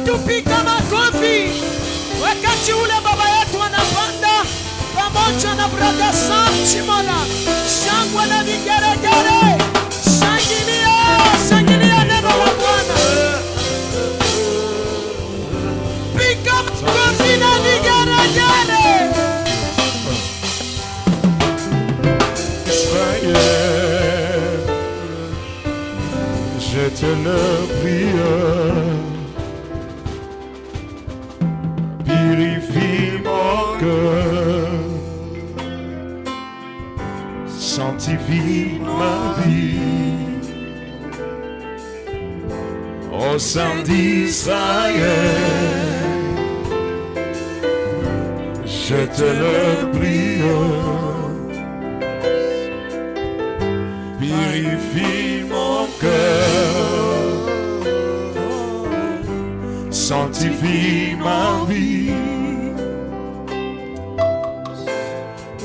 tupika makofi wakati ule baba yetu anapanda pamoja na brother Sam Chimona. Shangwe na vigeregere, shangilia neno la Bwana. Pika makofi na vigeregere. Je te le prie, purifie mon cœur, sanctifie ma vie, au sein d'Israël. Je te le prie, purifie mon cœur, sanctifie ma vie,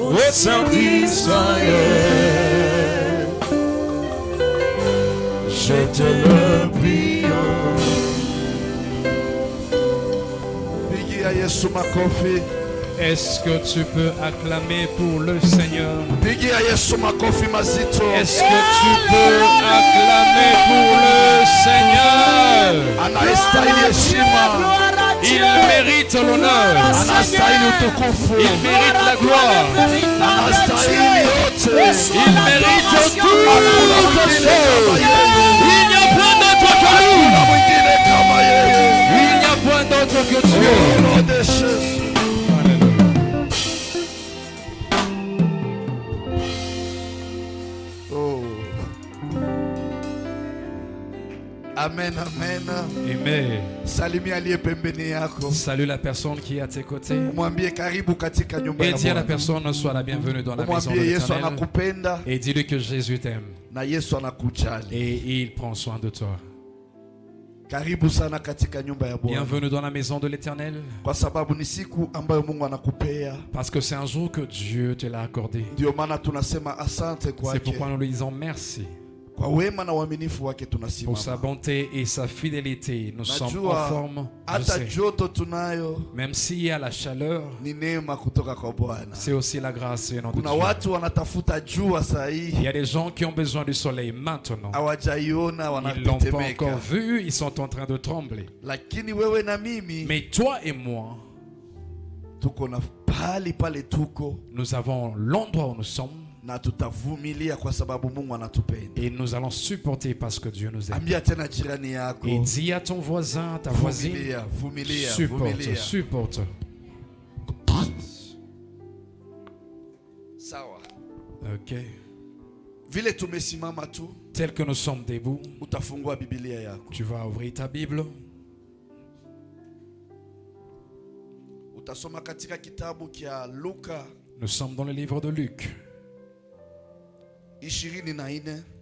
au sein d'Israël. Je te le prie. Est-ce que tu peux acclamer pour le Seigneur? Est-ce que tu peux acclamer pour le Seigneur? Il mérite l'honneur. Il mérite la gloire. Il mérite tout. Il n'y a point d'autre que lui. Il n'y a point d'autre que Dieu. Amen, amen. Amen. Salue la personne qui est à tes côtés. Et dis à la personne, sois la bienvenue dans la maison de l'Éternel. Et dis-lui que Jésus t'aime. Et il prend soin de toi. Bienvenue dans la maison de l'Éternel. Parce que c'est un jour que Dieu te l'a accordé. C'est pourquoi nous lui disons merci. Pour sa bonté et sa fidélité, nous sommes en forme. Même s'il y a la chaleur, c'est aussi la grâce et non de Dieu. Il y a des gens qui ont besoin du soleil maintenant. Ils ne l'ont pas encore vu, ils sont en train de trembler. Mais toi et moi, nous avons l'endroit où nous sommes. Et nous allons supporter parce que Dieu nous aime. Et dis à ton voisin, ta voisine, supporte. Ok. Tel que nous sommes debout, tu vas ouvrir ta Bible. Nous sommes dans le livre de Luc.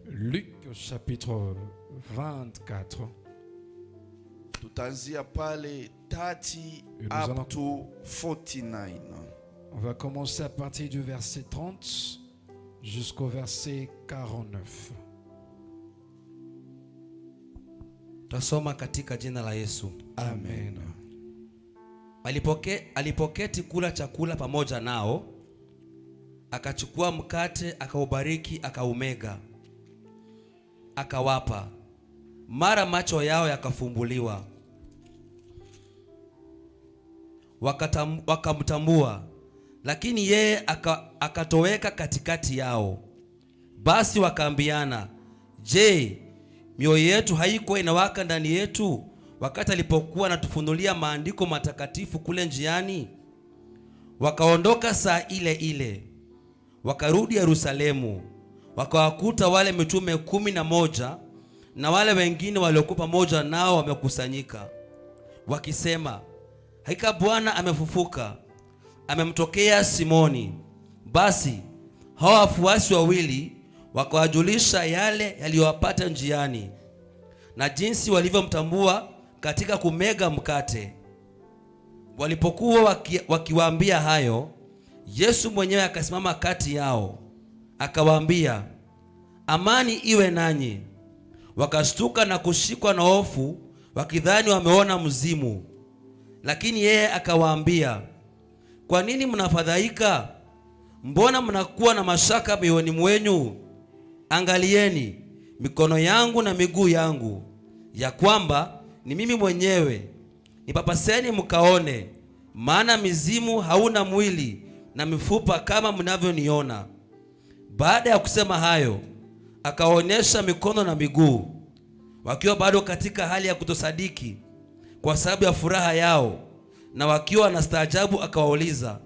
Luc chapitre 24. On va commencer à partir du verset 30 jusqu'au verset 49. Tasoma katika jina la Yesu. Amen. Alipoketi kula chakula pamoja nao, akachukua mkate, akaubariki, akaumega, akawapa. Mara macho yao yakafumbuliwa, wakamtambua, lakini yeye akatoweka katikati yao. Basi wakaambiana, je, mioyo yetu haikuwa inawaka ndani yetu wakati alipokuwa anatufunulia maandiko matakatifu kule njiani? Wakaondoka saa ile ile, wakarudi Yerusalemu, wakawakuta wale mitume 11 na wale wengine waliokuwa pamoja nao wamekusanyika, wakisema, hakika Bwana amefufuka, amemtokea Simoni. Basi hao wafuasi wawili wakawajulisha yale yaliyowapata njiani na jinsi walivyomtambua katika kumega mkate. Walipokuwa wakiwaambia hayo, Yesu mwenyewe akasimama kati yao, akawaambia, amani iwe nanyi. Wakashtuka na kushikwa na hofu, wakidhani wameona mzimu. Lakini yeye akawaambia, kwa nini mnafadhaika? Mbona mnakuwa na mashaka mioyoni mwenu? Angalieni mikono yangu na miguu yangu, ya kwamba ni mimi mwenyewe. Nipapaseni mkaone, maana mizimu hauna mwili na mifupa kama mnavyoniona. Baada ya kusema hayo, akaonyesha mikono na miguu. Wakiwa bado katika hali ya kutosadiki kwa sababu ya furaha yao, na wakiwa na staajabu, akawauliza,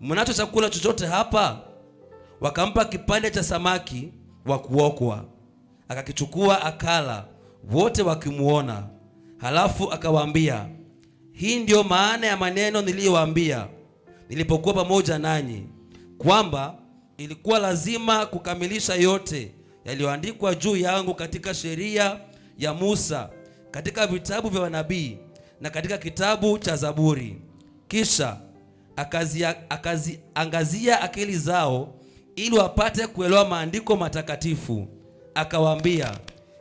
mnacho chakula chochote hapa? Wakampa kipande cha samaki wa kuokwa, akakichukua akala, wote wakimuona. Halafu akawaambia, hii ndio maana ya maneno niliyowaambia nilipokuwa pamoja nanyi, kwamba ilikuwa lazima kukamilisha yote yaliyoandikwa juu yangu katika sheria ya Musa, katika vitabu vya manabii na katika kitabu cha Zaburi. Kisha akaziangazia akili zao ili wapate kuelewa maandiko matakatifu. Akawaambia,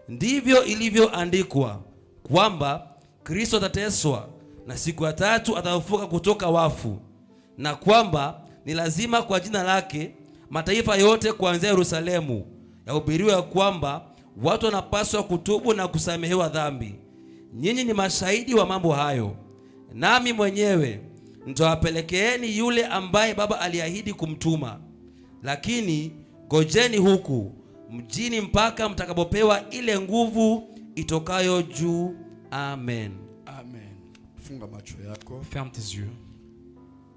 ndivyo ilivyoandikwa kwamba Kristo atateswa na siku ya tatu atafufuka kutoka wafu, na kwamba ni lazima kwa jina lake mataifa yote kuanzia Yerusalemu yahubiriwe ya kwamba watu wanapaswa kutubu na kusamehewa dhambi. Nyinyi ni mashahidi wa mambo hayo. Nami mwenyewe nitawapelekeeni yule ambaye Baba aliahidi kumtuma. Lakini ngojeni huku mjini mpaka mtakapopewa ile nguvu itokayo juu. Amen. Amen. Funga macho yako. Ferme tes yeux.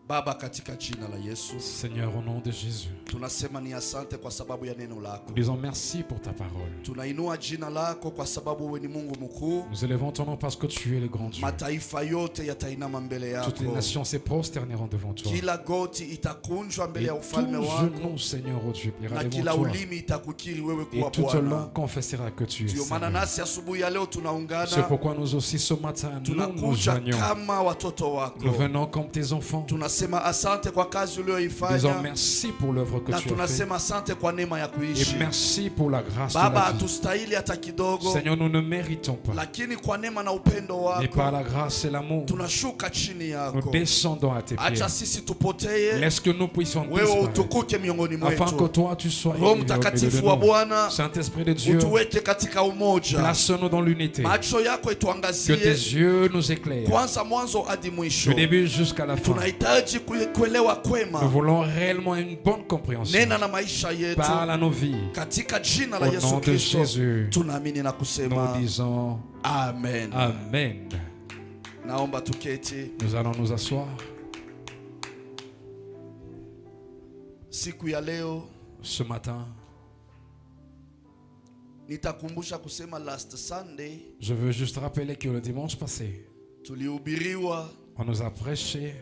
Baba, katika jina la Yesu, Seigneur, au nom de Jésus, tunasema ni asante kwa sababu ya neno lako. nous disons merci pour ta parole. Tunainua jina lako kwa sababu wewe ni Mungu mkuu. Nous élevons ton nom parce que tu es le grand Dieu. Mataifa yote yatainama mbele yako. Toutes les nations se prosterneront devant toi. Kila goti itakunjwa mbele ya Et ufalme tout wako. genou, Seigneur, oh Dieu, pliera Na devant kila toi. ulimi itakukiri wewe Et kuwa toute Bwana. langue confessera que tu es Ndio maana Seigneur. nasi asubuhi ya leo C'est tunaungana, pourquoi nous aussi ce matin, nous nous tunakuja joignons. kama watoto wako. Nous venons comme tes enfants. Tunasema asante kwa kazi Disons uliyoifanya, merci pour l'œuvre que na tu as fait. tunasema asante kwa neema ya Et kuishi. merci pour la grâce de Baba, la vie. hatustahili hata kidogo, Seigneur, nous ne méritons pas. lakini kwa neema na upendo Mais par wako la grâce et l'amour, tunashuka chini nous yako. descendons à tes pieds. Acha sisi tupotee, Laisse que nous puissions wewe disparaître, utukuke miongoni afin que mwetu. toi tu sois Roho élevé au milieu Mtakatifu de wa nous. Bwana, Saint-Esprit de Dieu, utuweke katika umoja. place-nous dans l'unité. Macho yako Que ituangazie tes yeux nous éclairent, kwanza mwanzo hadi mwisho. du début jusqu'à la fin. Tunahitaji kuelewa Nous kwema, voulons réellement une bonne compréhension. nena na maisha yetu, Parle à nos vies. katika jina la Au Yesu nom de Kristo Jésus, tunaamini na nous kusema disons amen. Amen. Naomba tuketi. Nous allons nous asseoir. Siku ya leo Ce matin, nitakumbusha kusema last Sunday je veux juste rappeler que le dimanche passé, tulihubiriwa, on nous a prêché,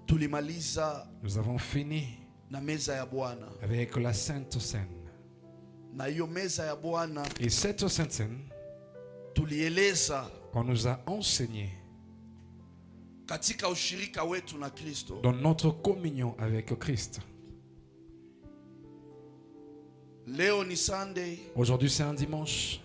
tulimaliza nous avons fini na meza ya Bwana, avec la Sainte Seine. na hiyo meza ya Bwana Et cette Sainte Seine, tulieleza on nous a enseigné katika ushirika wetu na Kristo. dans notre communion avec Christ. Leo ni Sunday, Aujourd'hui, c'est un dimanche.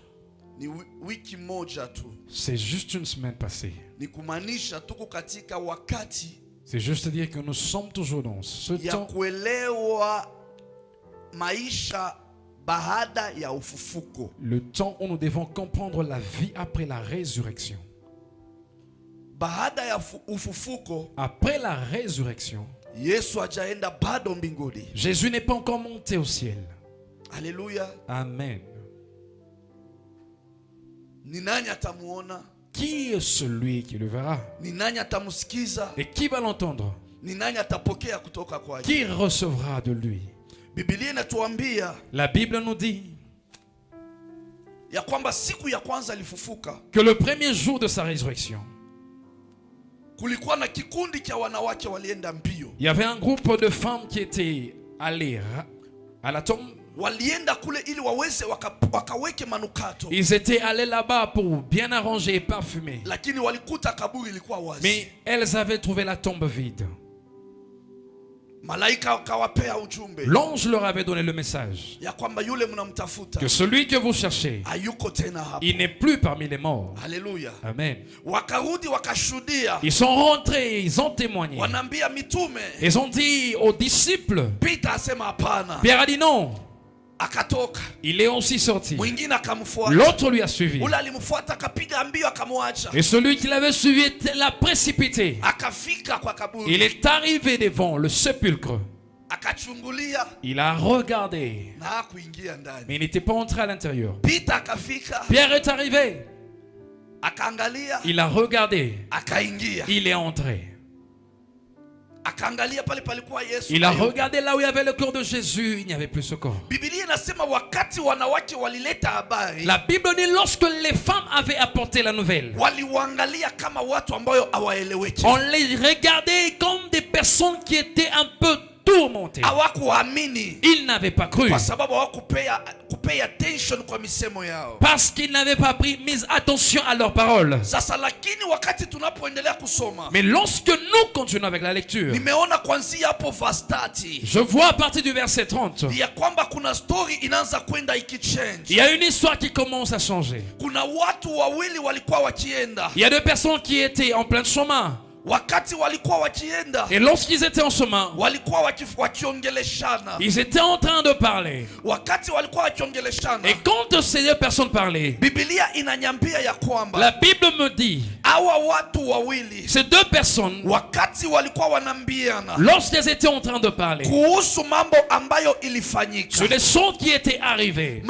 ni wiki moja tu, C'est juste une semaine passée. ni kumaanisha tuko katika wakati C'est juste dire que nous sommes toujours dans ce ya temps kuelewa maisha baada ya ufufuko. le temps où nous devons comprendre la vie après la résurrection. Baada ya ufufuko, Après la résurrection, Yesu hajaenda bado mbinguni. Jésus n'est pas encore monté au ciel. Haleluya. Amen. Ni nani atamuona? Qui est celui qui le verra? Ni nani atamusikiza? Et qui va l'entendre? Ni nani atapokea kutoka kwake? Qui recevra de lui? Biblia inatuambia La Bible nous dit ya kwamba siku ya kwanza alifufuka, que le premier jour de sa résurrection, kulikuwa na kikundi cha wanawake walienda mbio. il y avait un groupe de femmes qui étaient allées à la tombe. Walienda kule ili waweze wakaweke manukato. Ils étaient allés là-bas pour bien arranger et parfumer. Lakini walikuta kaburi ilikuwa wazi. Mais elles avaient trouvé la tombe vide. L'ange leur avait donné le message que celui que vous cherchez, il n'est plus parmi les morts. Alléluia. Amen. Ils sont rentrés, ils ont témoigné. Ils ont dit aux disciples. Pierre a dit non. Il est aussi sorti. L'autre lui a suivi. Et celui qui l'avait suivi l'a précipité. Il est arrivé devant le sépulcre. Il a regardé. Mais il n'était pas entré à l'intérieur. Pierre est arrivé. Il a regardé. Il est entré. Il a regardé là où il y avait le corps de Jésus. Il n'y avait plus ce corps. La Bible dit lorsque les femmes avaient apporté la nouvelle, on les regardait comme des personnes qui étaient un peu tourmentés. Ils n'avaient pas cru. Parce qu'ils n'avaient pas mis attention à leurs paroles. Mais lorsque nous continuons avec la lecture, je vois à partir du verset 30, il y a une histoire qui commence à changer. Il y a deux personnes qui étaient en plein chemin. Et lorsqu'ils étaient en chemin, ils étaient en train de parler. Et quand ces deux personnes parlaient, la Bible me dit, ces deux personnes, lorsqu'elles étaient en train de parler sur les choses qui étaient arrivées,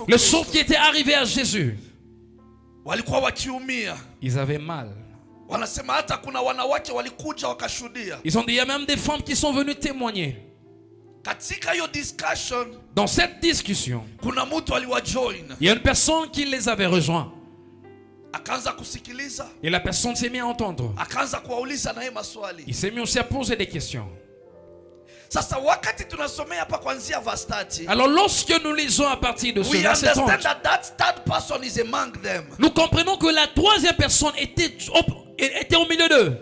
les choses qui étaient arrivées à Jésus, ils avaient mal. Ils ont dit, il y a même des femmes qui sont venues témoigner. Dans cette discussion, il y a une personne qui les avait rejoints. Et la personne s'est mise à entendre. Il s'est mis aussi à poser des questions. Alors lorsque nous lisons à partir de ce verset 30, nous comprenons que la troisième personne était au milieu d'eux.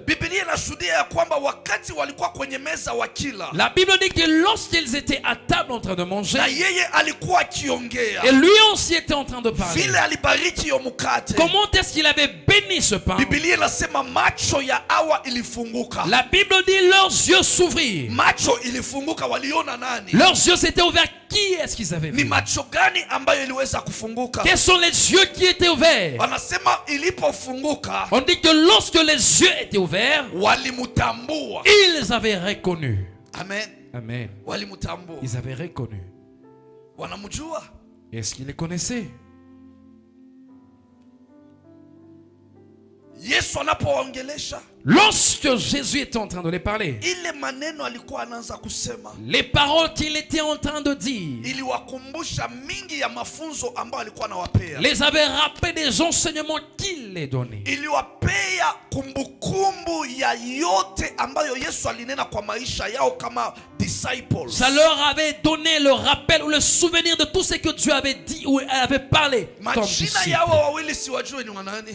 La Bible dit que lorsqu'ils étaient à table en train de manger, et lui aussi était en train de parler, comment est-ce qu'il avait béni ce pain? La Bible dit leurs yeux s'ouvrirent. Leurs yeux s'étaient ouverts. Qui est-ce qu'ils avaient vu? Quels sont les yeux qui étaient ouverts? On dit que lorsque les yeux étaient ouverts, ils avaient reconnu. Amen. Amen. Ils avaient reconnu. Est-ce qu'ils les connaissaient? Lorsque Jésus était en train de les parler, les paroles qu'il était en train de dire les avaient rappelé des enseignements qu'il les donnait. Ça leur avait donné le rappel ou le souvenir de tout ce que Dieu avait dit ou avait parlé comme disciples.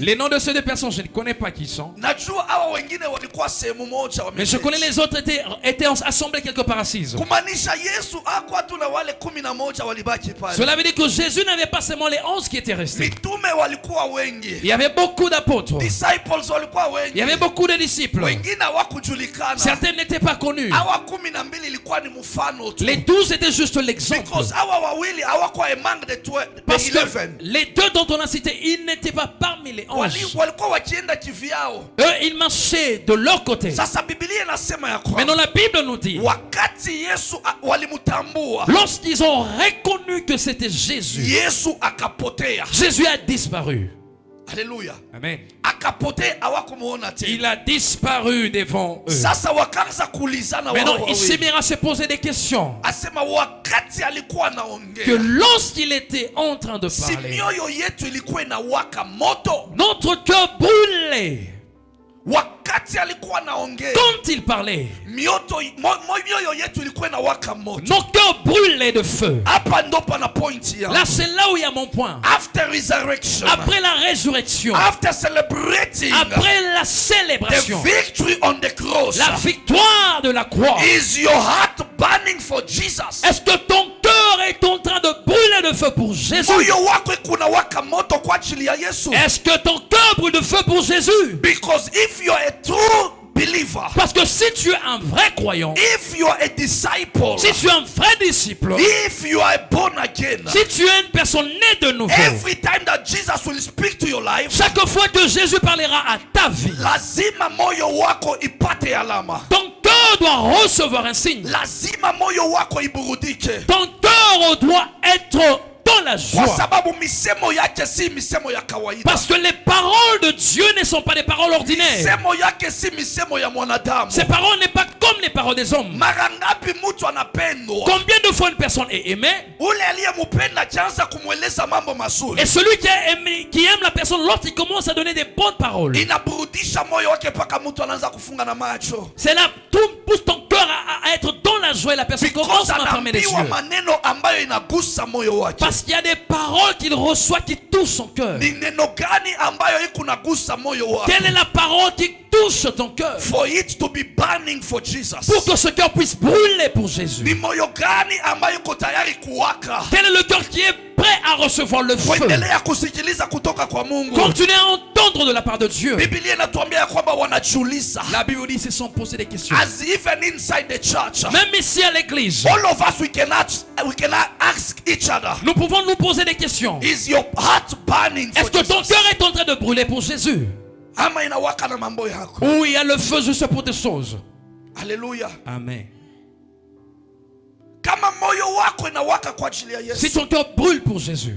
Les noms de ces deux personnes, je ne connais pas qui sont. Mais je connais les autres étaient assemblés quelque part assises. Cela veut dire que Jésus n'avait pas seulement les 11 qui étaient restés. Il y avait beaucoup d'apôtres. Il y avait beaucoup de disciples. Certains n'étaient pas connus. Les 12 étaient juste l'exemple. Parce que les deux dont on a cité, ils n'étaient pas parmi les 11. Eux, ils marchaient de leur côté. Maintenant la Bible nous dit, lorsqu'ils ont reconnu que c'était Jésus, Jésus a disparu. Alléluia. Amen. Il a disparu devant eux. Maintenant, il s'est mis à se poser des questions. Que lorsqu'il était en train de parler, notre cœur brûlait. Quand il parlait, nos cœurs brûlaient de feu. Là, c'est là où il y a mon point. Après la résurrection, après la célébration, la victoire de la croix, est-ce que ton cœur est en train de brûler de feu pour Jésus? Est-ce que ton cœur brûle de feu pour Jésus? Because if you are a true believer, parce que si tu es un vrai croyant, if you are a disciple, si tu es un vrai disciple, if you are born again, si tu es une personne née de nouveau, every time that Jesus will speak to your life, chaque fois que Jésus parlera à ta vie, lazima moyo wako ipate alama. Ton cœur doit recevoir un signe. Lazima moyo wako iburudike. Ton cœur doit être dans la joie. Parce que les paroles de Dieu ne sont pas des paroles ordinaires. Ces paroles n'est pas comme les paroles des hommes. Combien de fois une personne est aimée? Et celui qui aime la personne, l'autre, il commence à donner des bonnes paroles. C'est là, tout pousse ton cœur à être dans la joie et la personne commence à fermer les yeux. Parce qu'il y a des paroles qu'il reçoit qui touchent son cœur. Quelle est la parole qui touche ton cœur? For it to be burning for Jesus. Pour que ce cœur puisse brûler pour Jésus. Quel est le cœur qui est prêt à recevoir le feu? Continuez à entendre de la part de Dieu. La Bible dit qu'ils se sont posés des questions. As even inside the church, même ici à l'église, all of us we can ask each other. Nous pouvons nous poser des questions. Is your heart burning for Est-ce que ton cœur est en train de brûler pour Jésus? Ou il y a le feu juste pour des choses. Alléluia. Amen. Si ton cœur brûle pour Jésus,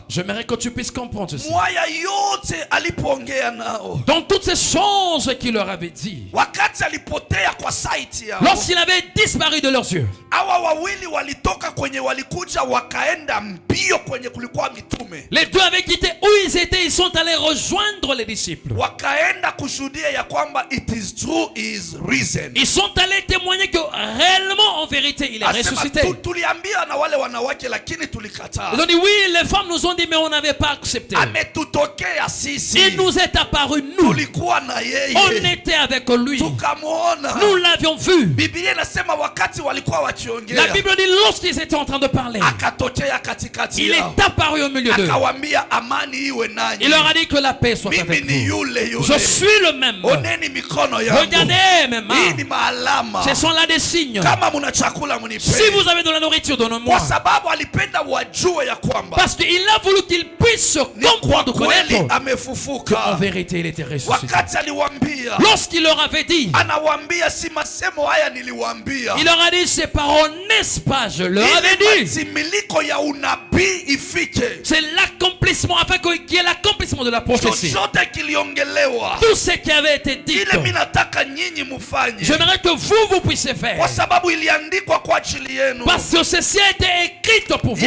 j'aimerais que tu puisses comprendre ceci. Dans toutes ces choses qu'il leur avait dit, lorsqu'il avait disparu de leurs yeux, les deux avaient quitté où ils étaient, ils sont allés rejoindre les disciples. Ils sont allés témoigner que réellement, en vérité, il est ressuscité. Ils ont dit oui, les femmes nous ont dit, mais on n'avait pas accepté. Il nous est apparu, nous. On était avec lui. Nous l'avions vu. La Bible dit, lorsqu'ils étaient en train de parler, il est apparu au milieu d'eux. Il leur a dit que la paix soit avec vous. Je suis le même. Regardez mes mains. Ce sont là des signes. Si vous avez de la nourriture, donnez-moi. Parce qu'il a voulu qu'il puisse comprendre, connaître qu'en vérité il était ressuscité. Lorsqu'il leur avait dit, il leur a dit ces paroles, n'est-ce pas, je leur avais dit. C'est l'accomplissement, afin qu'il y ait l'accomplissement de la prophétie. Tout ce qui avait été dit, j'aimerais que vous puissiez faire. Parce que ceci a été écrit pour vous. Que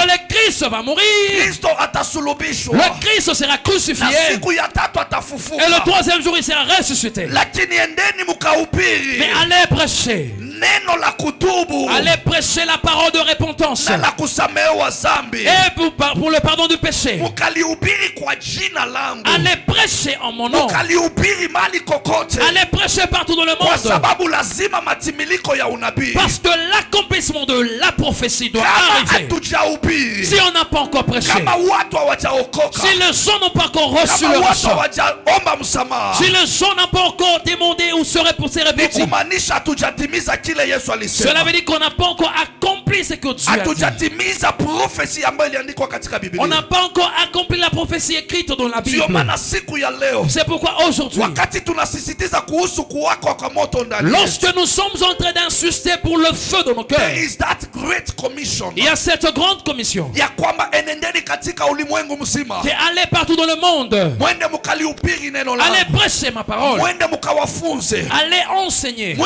le Christ va mourir. Le Christ sera crucifié. Et le troisième jour il sera ressuscité. Mais allez prêcher. Allez prêcher la parole de repentance. Et pour le pardon du péché. Allez prêcher en mon nom. Allez prêcher partout dans le monde. Parce que l'accomplissement de la prophétie doit arriver. Si on n'a pas encore prêché, si les gens n'ont pas encore reçu le rachat, si les gens n'ont pas encore demandé ou se repousser, cela veut dire qu'on n'a pas encore accompli ce que Dieu a dit. On n'a pas encore accompli la prophétie écrite dans la Bible. C'est pourquoi aujourd'hui, lorsque nous sommes en train d'insister pour le feu dans nos cœurs, il y a cette grande commission qui est aller partout dans le monde, allez prêcher ma parole, allez enseigner,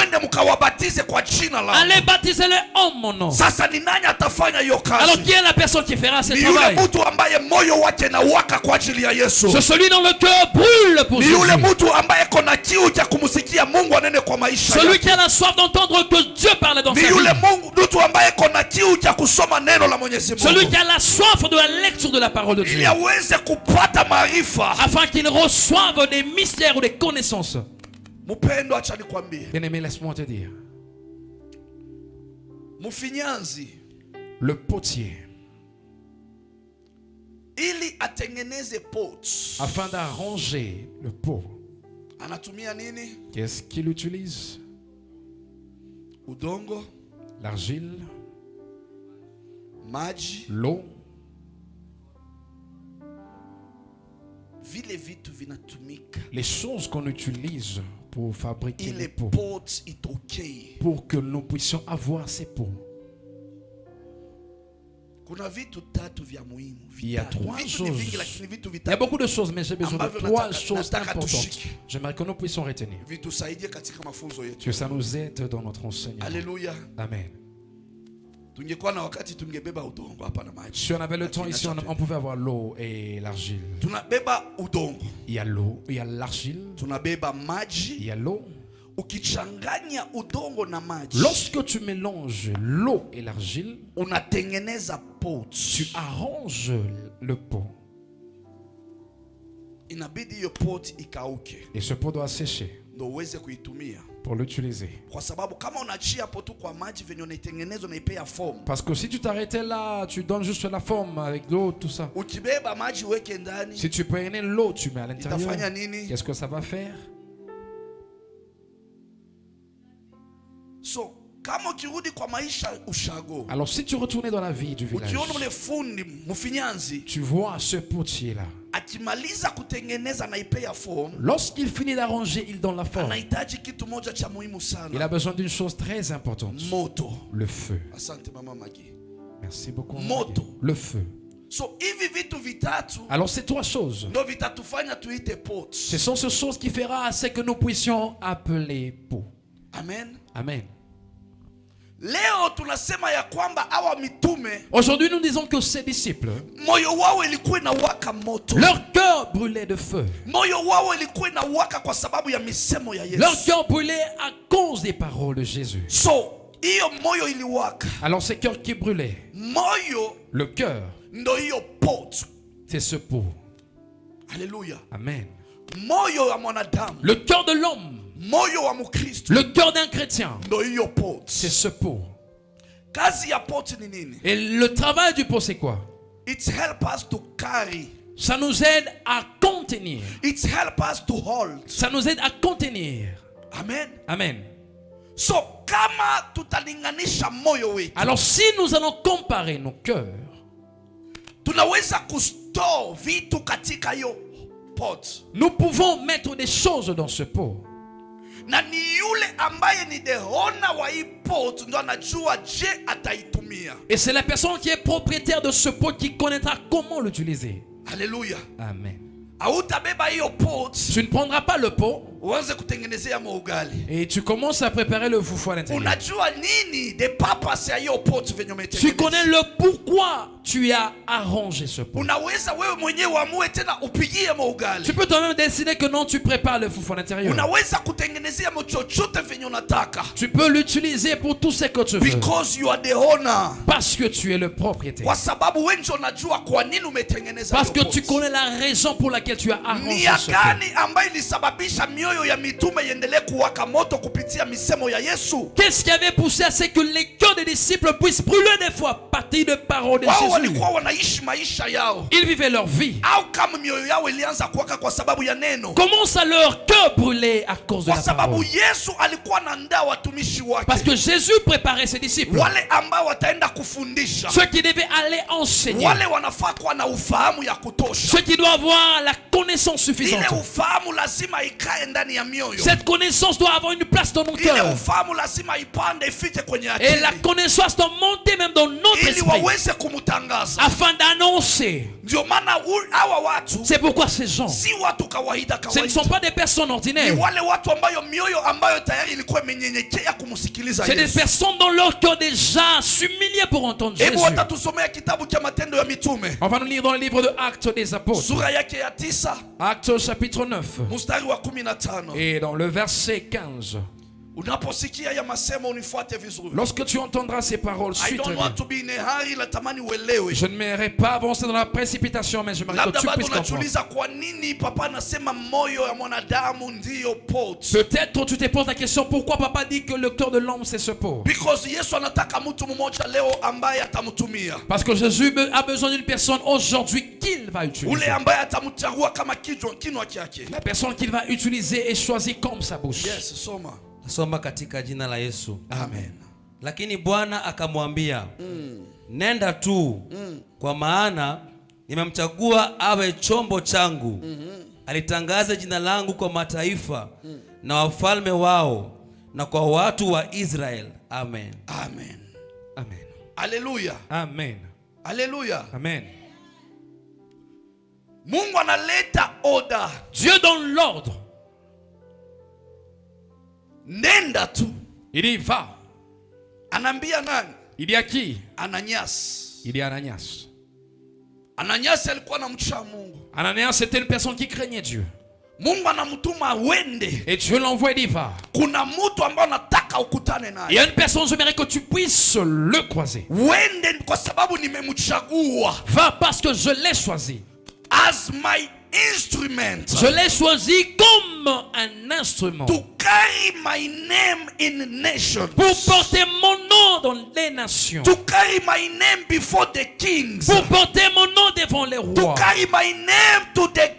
Allez, baptisez-le en mon nom. Alors qui est la personne qui fera ce travail? C'est celui dont le cœur brûle pour Jésus. Celui qui a la soif d'entendre que Dieu parle dans sa vie. Celui qui a la soif de la lecture de la parole de Dieu. Afin qu'il reçoive des mystères ou des connaissances. Bien-aimé, laisse-moi te dire. Le potier, afin d'arranger le pot, qu'est-ce qu'il utilise? L'argile, l'eau, les choses qu'on utilise pour fabriquer les pots, pour que nous puissions avoir ces pots. Il y a trois choses. Il y a beaucoup de choses, mais j'ai besoin de trois choses importantes. J'aimerais que nous puissions retenir, que ça nous aide dans notre enseignement. Alléluia. Amen. Si on avait le temps ici, on pouvait avoir l'eau et l'argile. Il y a l'eau, il y a l'argile, il y a l'eau. Lorsque tu mélanges l'eau et l'argile, tu arranges le pot. Et ce pot doit sécher pour l'utiliser. Parce que si tu t'arrêtais là, tu donnes juste la forme avec l'eau, tout ça. Si tu prenais l'eau, tu mets à l'intérieur, qu'est-ce que ça va faire? Alors si tu retournais dans la vie du village, tu vois ce potier là. Lorsqu'il finit d'arranger, il donne la forme. Il a besoin d'une chose très importante. Le feu. Merci beaucoup. Le feu. Alors ces trois choses, ce sont ces choses qui fera ce que nous puissions appeler pot. Amen. Amen. Aujourd'hui nous disons que ces disciples, leur cœur brûlait de feu. Leur cœur brûlait à cause des paroles de Jésus. Alors ce cœur qui brûlait, le cœur, c'est ce pot. Alléluia. Amen. Le cœur de l'homme, le cœur d'un chrétien, c'est ce pot. Et le travail du pot, c'est quoi? Ça nous aide à contenir. Ça nous aide à contenir. Amen. Amen. Alors si nous allons comparer nos cœurs, nous pouvons mettre des choses dans ce pot. Et c'est la personne qui est propriétaire de ce pot qui connaîtra comment l'utiliser. Alléluia. Amen. Tu ne prendras pas le pot et tu commences à préparer le foufou à l'intérieur. Tu connais le pourquoi tu as arrangé ce pot. Tu peux toi-même décider que non, tu prépares le foufou à l'intérieur. Tu peux l'utiliser pour tout ce que tu veux. Parce que tu es le propriétaire. Parce que tu connais la raison pour laquelle tu as arrangé ce pot. Qu'est-ce qui avait poussé à ce que les cœurs des disciples puissent brûler des fois à partir de paroles de Jésus? Ils vivaient leur vie. Comment ça leur cœur brûlait à cause de la parole? Parce que Jésus préparait ses disciples, ceux qui devaient aller enseigner, ceux qui doivent avoir la connaissance suffisante. Cette connaissance doit avoir une place dans nos cœurs. Et la connaissance doit monter même dans notre esprit, afin d'annoncer avancé. C'est pourquoi ces gens, ce ne sont pas des personnes ordinaires. C'est des personnes dont leur cœur déjà s'humiliait pour entendre Jésus. On va nous lire dans le livre de Actes des Apôtres. Actes chapitre 9. Et dans le verset 15. Lorsque tu entendras ces paroles, suis-moi. Je ne m'aimerais pas avancer dans la précipitation, mais je m'aimerais que tu puisses comprendre. Peut-être tu te poses la question, pourquoi papa dit que le cœur de l'homme c'est ce pot? Parce que Jésus a besoin d'une personne aujourd'hui qu'il va utiliser. La personne qu'il va utiliser est choisie comme sa bouche. Soma katika jina la Yesu. Amen. Lakini Bwana akamwambia, nenda tu, kwa maana nimemchagua awe chombo changu, alitangaze jina langu kwa mataifa na wafalme wao na kwa watu wa Israel. Amen. Amen. Amen. Alléluia. Amen. Alléluia. Amen. Mungu analeta order. Dieu donne l'ordre. Nenda tu. Il y va. Anambia nani? Il y a qui? Ananias. Il y a Ananias. Ananias alikuwa anamcha Mungu. Ananias c'était une personne qui craignait Dieu. Mungu anamtuma wende. Et Dieu l'envoie et dit va. Kuna mtu ambaye anataka ukutane naye. Il y a une personne, j'aimerais que tu puisses le croiser. Wende kwa sababu nimemchagua. Va parce que je l'ai choisi. As my instrument. Je l'ai choisi comme un instrument. To carry my name in nations. Pour porter mon nom dans les nations. To carry my name before the kings. Pour porter mon nom devant les rois. To carry my name to the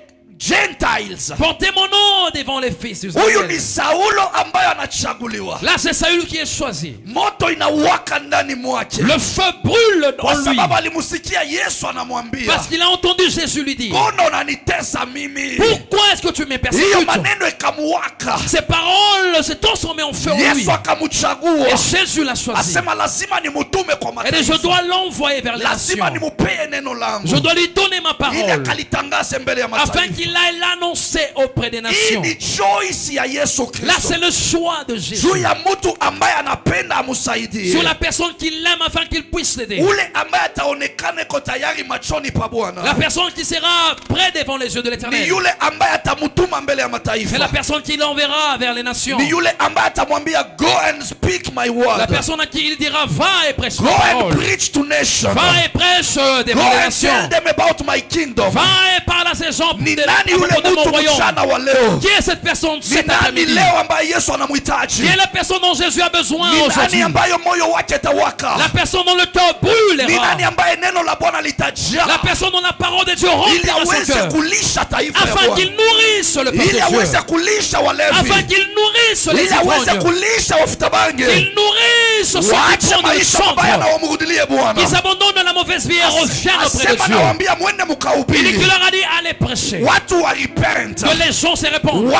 Gentiles. Portez mon nom devant les fils d'Israël. Huyu ni Saulo ambaye anachaguliwa. Là c'est Saül qui est choisi. Moto inawaka ndani mwake. Le feu brûle en lui. Kwa sababu alimusikia Yesu anamwambia. Parce qu'il a entendu Jésus lui dire. Mbona unanitesa mimi? Pourquoi est-ce que tu me persécutes? Hiyo maneno ikamuwaka. Ces paroles se transforment en feu en lui. Yesu akamchagua. Et Jésus l'a choisi. Asema lazima nimutume kwa mataifa. Et je dois l'envoyer vers les nations. Lazima nimupee neno langu. Je dois lui donner ma parole. Ili akalitangaze mbele ya mataifa. Afin qu'il aille l'annoncer auprès des nations. Là c'est le choix de Jésus. Sur la personne qui l'aime afin qu'il puisse l'aider. La personne qui sera près devant les yeux de l'Éternel. C'est la personne qui l'enverra vers les nations. La personne à qui il dira va et prêche ma parole. Va et prêche devant les nations. Va et parle à ces gens de mon royaume. Qui est cette personne cet après-midi? Qui est la personne dont Jésus a besoin aujourd'hui? La personne dont le cœur brûlera. La personne dont la parole de Dieu remplira son cœur. Afin qu'il nourrisse le peuple de Dieu. Afin qu'il nourrisse les ivrognes. Qu'il nourrisse ceux qui prennent le centre. Qui s'abandonnent de la mauvaise vie et reviennent auprès de Dieu. Il dit qu'il leur a dit allez prêcher. Que les gens se répondent.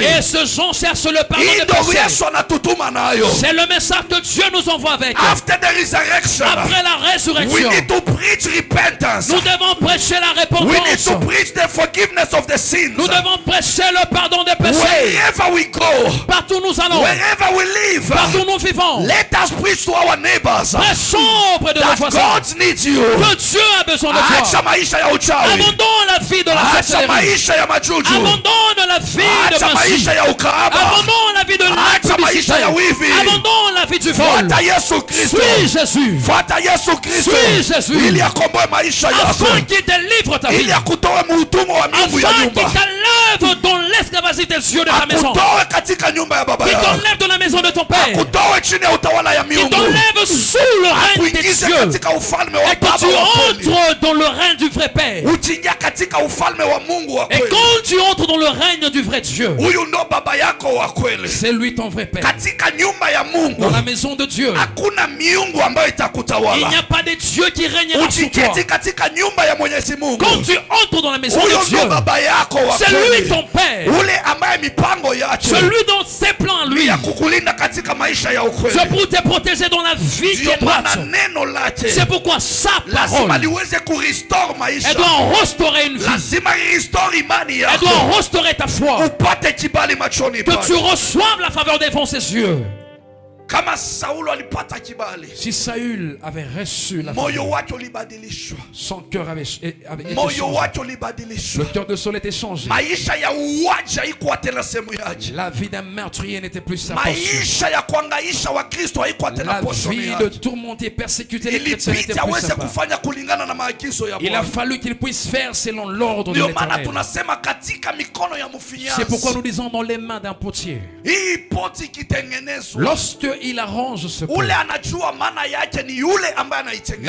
Et ce gens cherchent le pardon des péchés. C'est le message que Dieu nous envoie avec. Après la résurrection, nous devons prêcher la repentance. Nous devons prêcher le pardon des péchés. Partout nous allons. Partout nous vivons. Prêchons auprès de nos voisins. Que Dieu a besoin de toi. Abandonne la vie de la sorcellerie. Abandonne la vie de magie. Abandonne la vie de l'impudicité. Abandonne la vie du vol. Suis Jésus. Suis Jésus. Afin qu'il délivre ta vie. Afin qu'il t'enlève dans l'esclavage des yeux de ta maison. Qu'il t'enlève dans la maison de ton père. Qu'il t'enlève sous le règne des dieux. Et que tu entres dans le règne du vrai Père. Et quand tu entres dans le règne du vrai Dieu, c'est lui ton vrai Père. Dans la maison de Dieu, il n'y a pas de Dieu qui règnera sur toi. Quand tu entres dans la maison de Dieu, c'est lui C'est ton père. Celui dont ses plans lui. C'est pour te protéger dans la vie qui est droite. C'est pourquoi sa parole, elle doit restaurer une vie. Elle doit restaurer ta foi. Que tu reçoives la faveur devant ses yeux. Si Saül avait reçu la faveur, son cœur avait été changé. Le cœur de Saül était changé. La vie d'un meurtrier n'était plus sa portion. La vie de tourmenter et persécuter les chrétiens n'était plus sa part. Il a fallu qu'il puisse faire selon l'ordre de l'Éternel. C'est pourquoi nous disons dans les mains d'un potier. Lorsque il arrange ce pot, la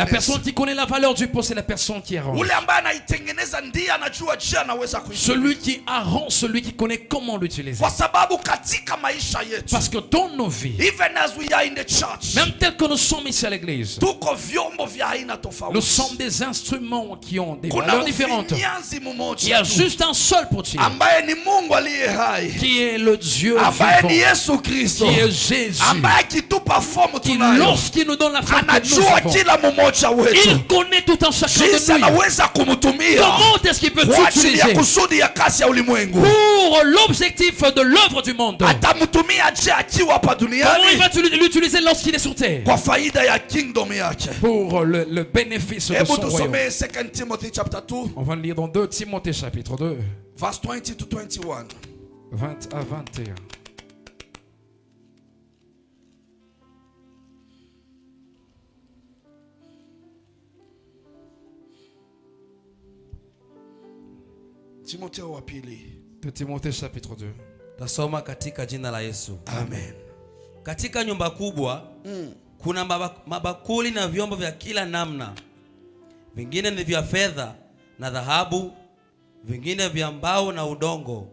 personne qui connaît la valeur du pot, c'est la personne qui arrange. Celui qui arrange, celui qui connaît comment l'utiliser. Parce que dans nos vies, même tel que nous sommes ici à l'église, nous sommes des instruments qui ont des valeurs différentes. Il y a juste un seul potier, qui est le Dieu vivant, qui est Jésus, qui lorsqu'il nous donne la forme que nous avons, il connaît tout un chacun de nous. Comment est-ce qu'il peut t'utiliser pour l'objectif de l'œuvre du monde? Comment il va l'utiliser lorsqu'il est sur terre? Pour le bénéfice de son royaume. On va le lire dans 2 Timothée chapitre 2, 20 to 21. 20 à 21. De Timothée chapitre 2. Tasoma katika jina la Yesu. Amen. Katika nyumba kubwa kuna mabakuli na vyombo vya kila namna. Vingine ni vya fedha na dhahabu, vingine vya mbao na udongo,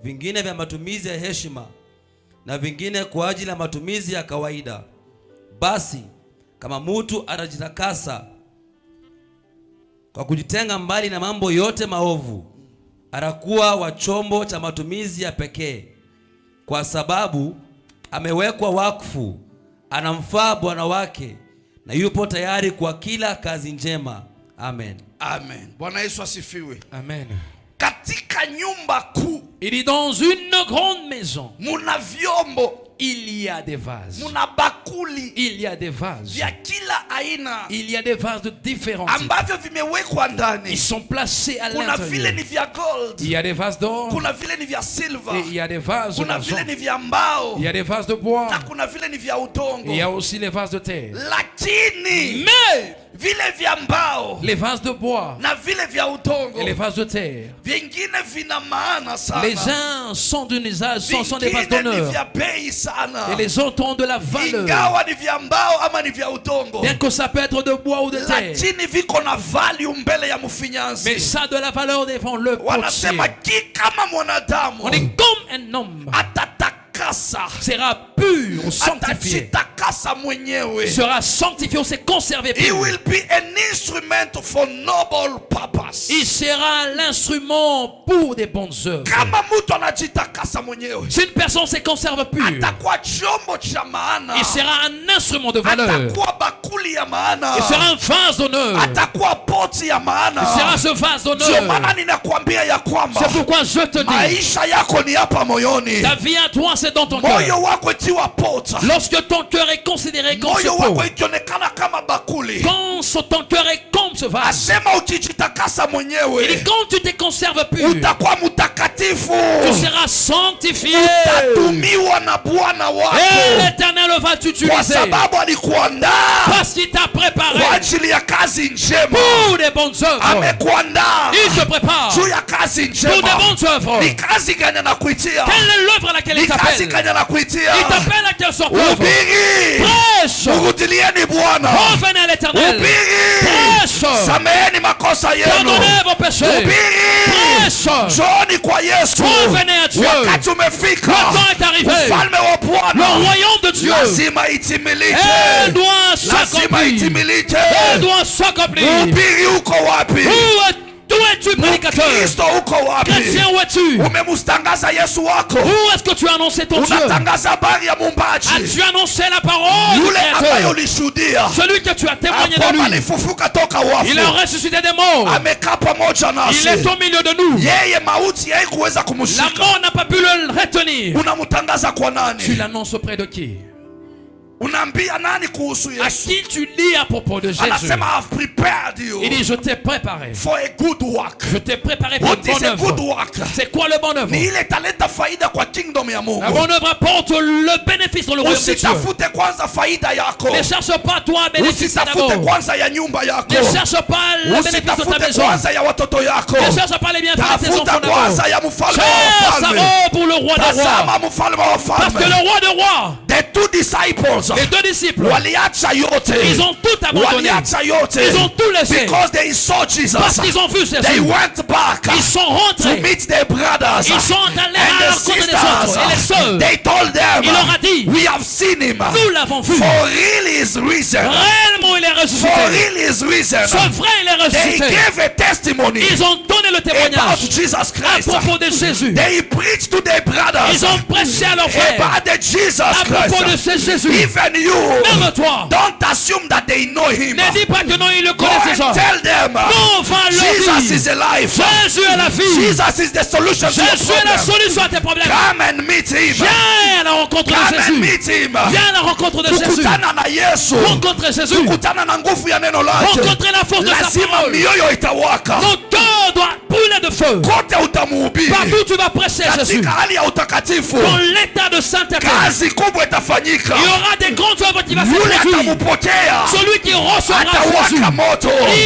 vingine vya matumizi ya heshima na vingine kwa ajili ya matumizi ya kawaida. Basi kama mtu atajitakasa kwa kujitenga mbali na mambo yote maovu, atakuwa wa chombo cha matumizi ya pekee, kwa sababu amewekwa wakfu, anamfaa Bwana wake na yupo tayari kwa kila kazi njema. Amen. Amen. Bwana Yesu asifiwe. Amen. Katika nyumba kuu, il dit dans une grande maison, muna vyombo, il y a des vases. Muna bakuli, il y a des vases. Vya kila aina, il y a des vases de différents types. Ambavyo vimewekwa ndani. Ils sont placés à l'intérieur. Kuna vile ni vya gold. Il y a des vases d'or. Kuna vile ni vya silver. Et il y a des vases kuna d'argent. Vile ni vya mbao. Il y a des vases de bois. Na kuna vile ni vya udongo. Il y a aussi les vases de terre. Lakini, mais vile vya mbao, les vases de bois na vile vya udongo, et les vases de terre, vingine vina maana sana. Les uns sont d'un usage, sont des vases d'honneur, et les autres ont de la valeur. Ingawa ni vya mbao ama ni vya udongo, bien que ça peut être de bois ou de terre, lakini viko na value mbele ya mfinyanzi. Mais ça a de la valeur devant le potier. Wanasema kama mwanadamu, on est comme un homme, sera pur ou sanctifié, sera sanctifié ou s'est conservé pur. He will be an instrument for noble purpose. Il sera l'instrument pour des bonnes œuvres. Si une personne se conserve pur, il sera un instrument de valeur. Il sera un vase d'honneur. Il sera ce vase d'honneur. C'est pourquoi je te dis, ta vie à toi c'est dans ton cœur. Lorsque ton cœur est considéré comme ce pot, quand ton cœur est comme ce vase, il dit quand tu te conserves pur, tu seras sanctifié. Et l'Éternel va t'utiliser parce qu'il t'a préparé pour des bonnes œuvres. Il te prépare pour des bonnes œuvres. Quelle est l'œuvre à laquelle il t'appelle? Il t'appelle à quelle sorte d'œuvre? Prêche. Revenez à l'Éternel. Prêche. Pardonnez vos péchés. Prêche. Revenez à Dieu. Le temps est arrivé. Le royaume de Dieu doit s'accomplir. Où es-tu es-tu, prédicateur? Chrétien, où es-tu? Où est-ce que tu as annoncé ton Dieu? As-tu annoncé la parole du Créateur? Celui que tu as témoigné de lui, il a ressuscité des morts. Il est au milieu de nous. La mort n'a pas pu le retenir. Tu l'annonces auprès de qui? À qui tu dis à propos de Jésus? Il dit, je t'ai préparé. Je t'ai préparé pour une bonne œuvre. C'est quoi le bonne œuvre? La bonne œuvre apporte le bénéfice dans le royaume de Dieu. Ne cherche pas toi à bénéficier d'abord. Ne cherche pas le bénéfice de ta maison. Ne cherche pas les bienfaits de tes enfants d'abord. Cherche d'abord pour le roi des rois. Parce que le roi des rois, les deux disciples, ils ont tout abandonné. Ils ont tout laissé. Parce qu'ils ont vu Jésus. Ils sont rentrés. Ils sont allés à la rencontre des autres et les sœurs. Il leur a dit, nous l'avons vu. Réellement il est ressuscité. C'est vrai, il est ressuscité. Ils ont donné le témoignage à propos de Jésus. Ils ont prêché à leurs frères à propos de ce Jésus. Même toi, don't assume that they know him. Ne dis pas que non, ils le connaissent déjà. Tell them, non, va Jesus is alive. Jésus est la vie. Jesus is the solution to your Jésus est la solution à tes problèmes. Come and meet him. Viens à la rencontre de Jésus. Viens à la rencontre de Jésus. Rencontre Jésus. Rencontrer la force de sa parole. Nos cœurs doivent brûler de feu. Partout tu vas prêcher Jésus. Dans l'état de sainteté, il y aura des grandes œuvres qui vont s'accomplir. Celui qui recevra Jésus, il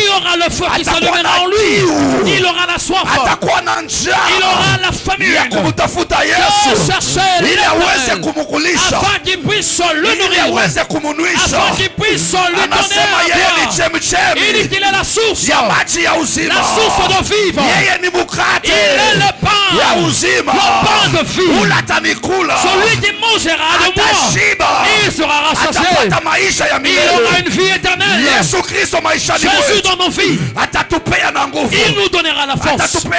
aura le feu qui s'allumera en lui. Il aura la soif. Il aura la famille. Chercher l'éternel afin qu'il puisse le nourrir, afin qu'il puisse lui donner à boire. Il dit qu'il est la source de vivre. Il est le pain de vie. Celui qui mangera de moi, il sera rassasié. Il aura une vie éternelle. Jésus dans nos vies, il nous donnera la force. Il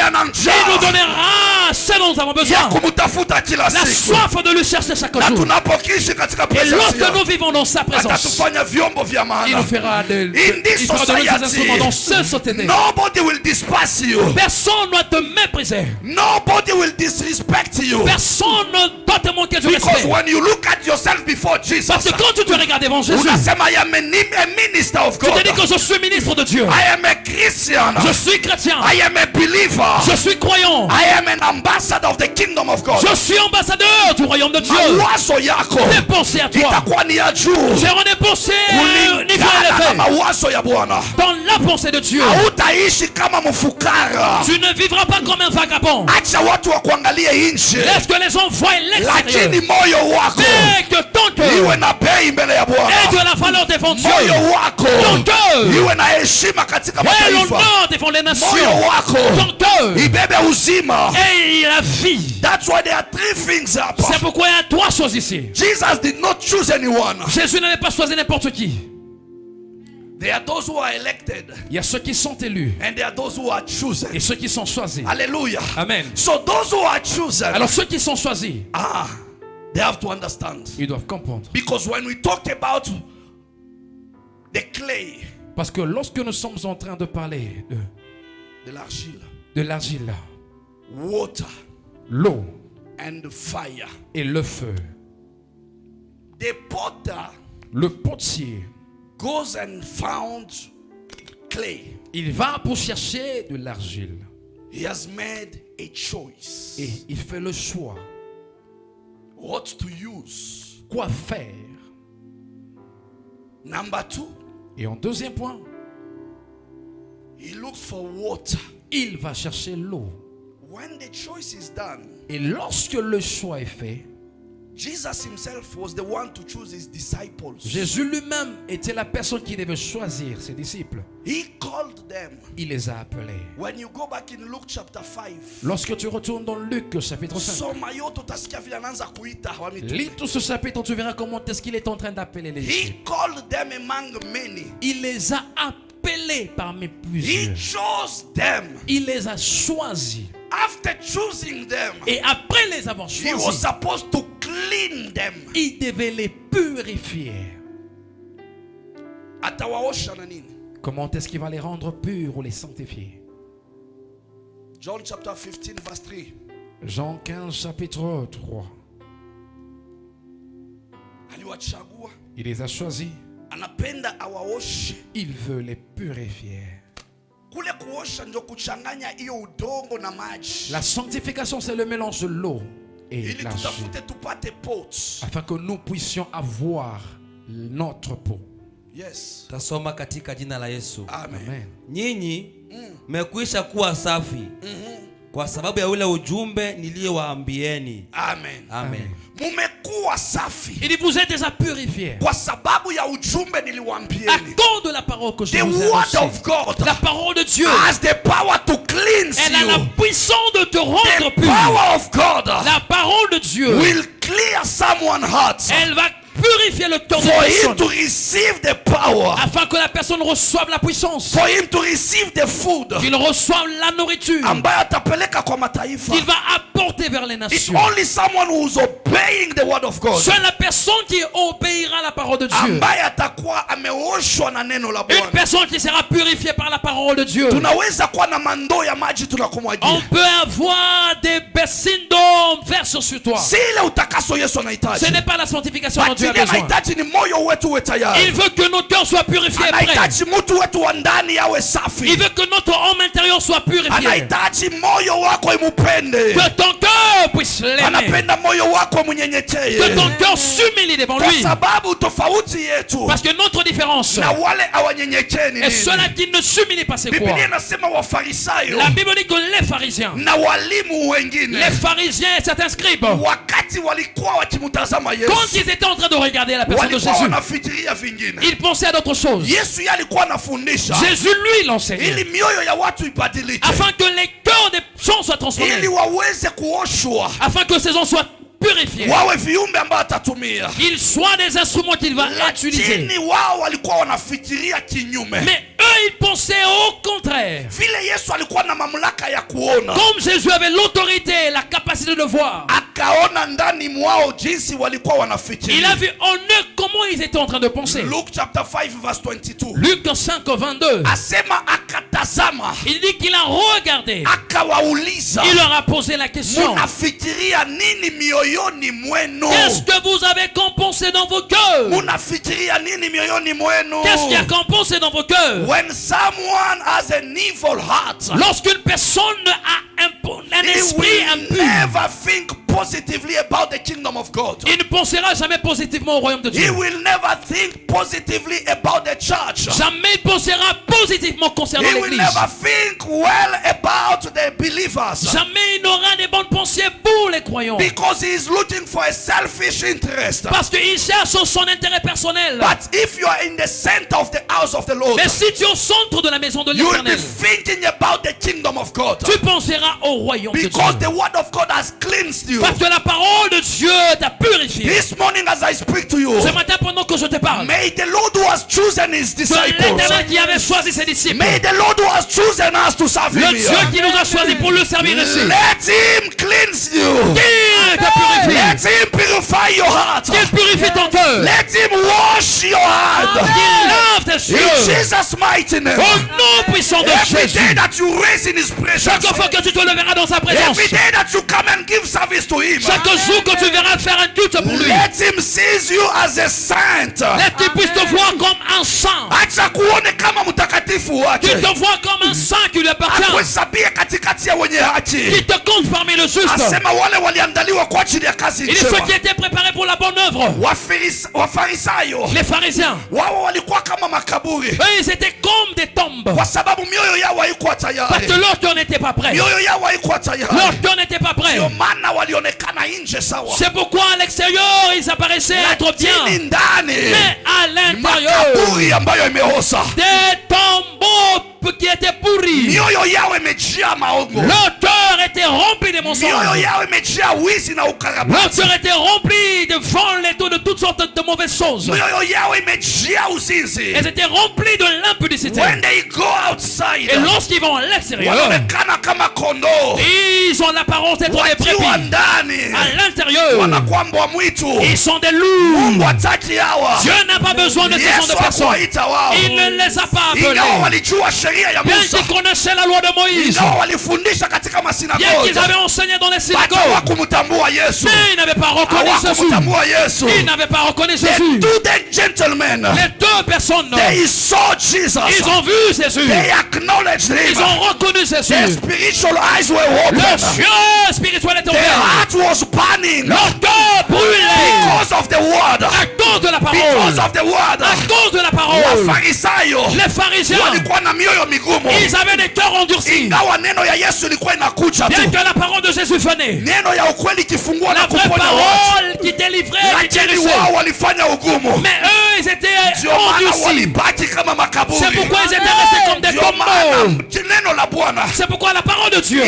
nous donnera ce dont nous avons besoin. La soif de lui chercher chaque jour. Et lorsque nous vivons dans sa présence, il nous fera de nous instruments dans ce société. Personne ne doit te mépriser. Personne ne doit te manquer de respect. Parce que quand tu te regardes devant Jésus, tu te dis que je suis ministre de Dieu. Je suis chrétien. Je suis croyant. Je suis ambassadeur du royaume de Dieu. Tes pensées à toi, j'ai rendez pensées dans la pensée de Dieu. Tu ne vivras pas comme un vagabond. Laisse que les gens voient l'extérieur. Mais que ton cœur ait de la valeur devant Dieu. Ton cœur ait l'honneur devant les nations. Ton cœur ait la vie. C'est pourquoi il y a trois choses ici. Jésus n'avait pas choisi n'importe qui. There are those who are elected. Il y a ceux qui sont élus. And there are those who are chosen. Et ceux qui sont choisis. Alléluia. Amen. So those who are chosen. Alors ceux qui sont choisis, they have to understand. Ils doivent comprendre. Because when we talk about the clay, parce que lorsque nous sommes en train de parler de l'argile, water, l'eau, and fire, et le feu, the potter, le potier, goes and found clay. Il va pour chercher de l'argile. He has made a choice. Et il fait le choix. What to use? Quoi faire? Number two. Et en deuxième point, he looks for water. Il va chercher l'eau. When the choice is done, et lorsque le choix est fait, Jesus himself was the one to choose his disciples. Jésus lui-même était la personne qui devait choisir ses disciples. He called them. Il les a appelés. When you go back in Luke chapter 5, lorsque tu retournes dans Luc chapitre 5, lis tout ce chapitre, tu verras comment est-ce qu'il est en train d'appeler les disciples. He called them among many. Il les a appelés appelés parmi plusieurs. He chose them. Il les a choisis. After choosing them, et après les avoir choisis, he was supposed to clean them. Il devait les purifier. Atawaosha na nini? Comment est-ce qu'il va les rendre purs ou les sanctifier? John chapter 15 verse 3. Jean 15 chapitre 3. Aliwachagua. Il les a choisis. Anapenda awaoshe. Il veut les purifier. La sanctification, c'est le mélange de l'eau et de la jus, afin que nous puissions avoir notre peau. Yes. Tasoma katika jina la Yesu. Amen. Nyinyi mmekwisha kuwa safi kwa sababu ya ule ujumbe niliyowaambieni. Amen. Amen. Mumekuwa safi. Il vous êtes déjà purifiés. Kwa sababu ya ujumbe niliwaambieni. À cause de la parole que je vous ai annoncée. The word of God. La parole de Dieu. Has the power to cleanse you. Elle a la puissance de te rendre pur. The power of God. La parole de Dieu. Will clear someone's heart. Elle va purifier le cœur de la personne. For him to receive the power. Afin que la personne reçoive la puissance. For him to receive the food. Qu'il reçoive la nourriture. Ambayo atapeleka kwa mataifa. Qu'il va apporter vers les nations. It's only someone who is obeying the word of God. Seule la personne qui obéira à la parole de Dieu. Ambaye atakuwa ameoshwa na neno la Bwana. Une personne qui sera purifiée par la parole de Dieu. Tunaweza kuwa na mandoo ya maji tunakumwagia. On peut avoir des bassines d'eau versées sur toi. Si ile utakaso Yesu anahitaji. Ce n'est pas la sanctification dont Dieu a besoin. Il veut que notre cœur soit purifié. Il veut que notre homme intérieur soit purifié. Que ton cœur puisse l'aimer. Que ton cœur s'humilie devant lui. Parce que notre différence est ceux-là qui ne s'humilient pas, c'est quoi? La Bible dit que les pharisiens, et certains scribes, quand ils étaient en train de regarder la personne de Jésus, il pensait à d'autres choses. Jésus lui l'enseignait afin que les cœurs des gens soient transformés, afin que ces gens soient purifiés, qu'ils soient des instruments qu'il va utiliser. Mais eux, ils pensaient au contraire. Comme Jésus avait l'autorité, la capacité de voir, il a vu en eux comment ils étaient en train de penser. Luke chapter 5 verse 22. Luc 5 22. Il dit qu'il a regardé. Il leur a posé la question. Qu'est-ce que vous avez compensé dans vos cœurs? Qu'est-ce qu'il y a compensé dans vos cœurs? Lorsqu'une personne a un esprit impur, positively about the kingdom of God. Il ne pensera jamais positivement au royaume de Dieu. He will never think positively about the church. Jamais il pensera positivement concernant l'église. He will never think well about the believers. Jamais il n'aura des bonnes pensées pour les croyants. Because he is looking for a selfish interest. Parce qu'il cherche son intérêt personnel. But if you are in the center of the house of the Lord, mais si tu es au centre de la maison de l'Éternel, you will be thinking about the kingdom of God. Tu penseras au royaume de Dieu. Because the word of God has cleansed you. Parce que la parole de Dieu t'a purifié. This morning as I speak to you, ce matin pendant que je te parle, may the Lord who has chosen his disciples, l'Éternel qui avait choisi ses disciples, may the Lord who has chosen us to serve him, le Dieu qui nous a choisi pour le servir ici, let him cleanse you. Qu'il te purifie. Let him purify your heart. Qu'il purifie ton cœur. Let him wash your hand. Qu'il lave tes yeux. In Jesus' mighty name. Au nom puissant de Every Jésus. day that you raise in his presence. Chaque fois que tu te leveras dans sa présence. Every day that you come and give service to him. Chaque jour que tu verras faire un culte pour lui. Let him seize you as a saint. Let qu'il puisse te voir comme un saint. Acha kuone kama mtakatifu wake. Qu'il te voit comme un saint qui lui appartient. Akuhesabie katikati ya wenye haki. Qu'il te compte parmi le juste. Asema wale waliandaliwa kwa ajili ya kazi njema. Il est ceux qui étaient préparés pour la bonne œuvre. Wafarisayo. Les pharisiens. Wao walikuwa kama makaburi. Eux, ils étaient comme des tombes. Kwa sababu mioyo yao haikuwa tayari. Parce que leur cœur n'était pas prêt. Mioyo yao haikuwa tayari. Leur cœur n'était pas prêt. Ndio maana walionekana nje sawa. C'est pourquoi à l'extérieur ils apparaissaient être bien. Mais à l'intérieur, makaburi ambayo imeosa. Des tombeaux qui étaient pourris. Mioyo yao imejaa maongo. Leur cœur était rempli de mensonges. mensonges. Leur cœur était rempli de vols et de toutes sortes de mauvaises choses. Elles étaient remplies de l'impudicité. Et lorsqu'ils vont à l'extérieur, ils ont l'apparence d'être des brebis. À l'intérieur, ils sont des loups. Dieu n'a pas besoin de ce genre de personnes. Il ne les a pas appelés. Bien qu'ils connaissaient la loi de Moïse, bien qu'ils avaient enseigné dans les synagogues, mais ils n'avaient pas reconnu Jésus. Ils n'avaient pas reconnu Jésus. Les deux personnes, ils ont vu Jésus. Ils ont reconnu Jésus. Leurs yeux spirituels étaient ouverts. Leur cœur brûlait à cause de la parole. À cause de la parole. Les pharisiens, ils avaient des cœurs endurcis. Bien que la parole de Jésus venait, la vraie parole qui délivrait, qui guérissait, mais eux ils étaient endurcis. C'est pourquoi ils étaient restés comme des tombeaux. C'est pourquoi la parole de Dieu,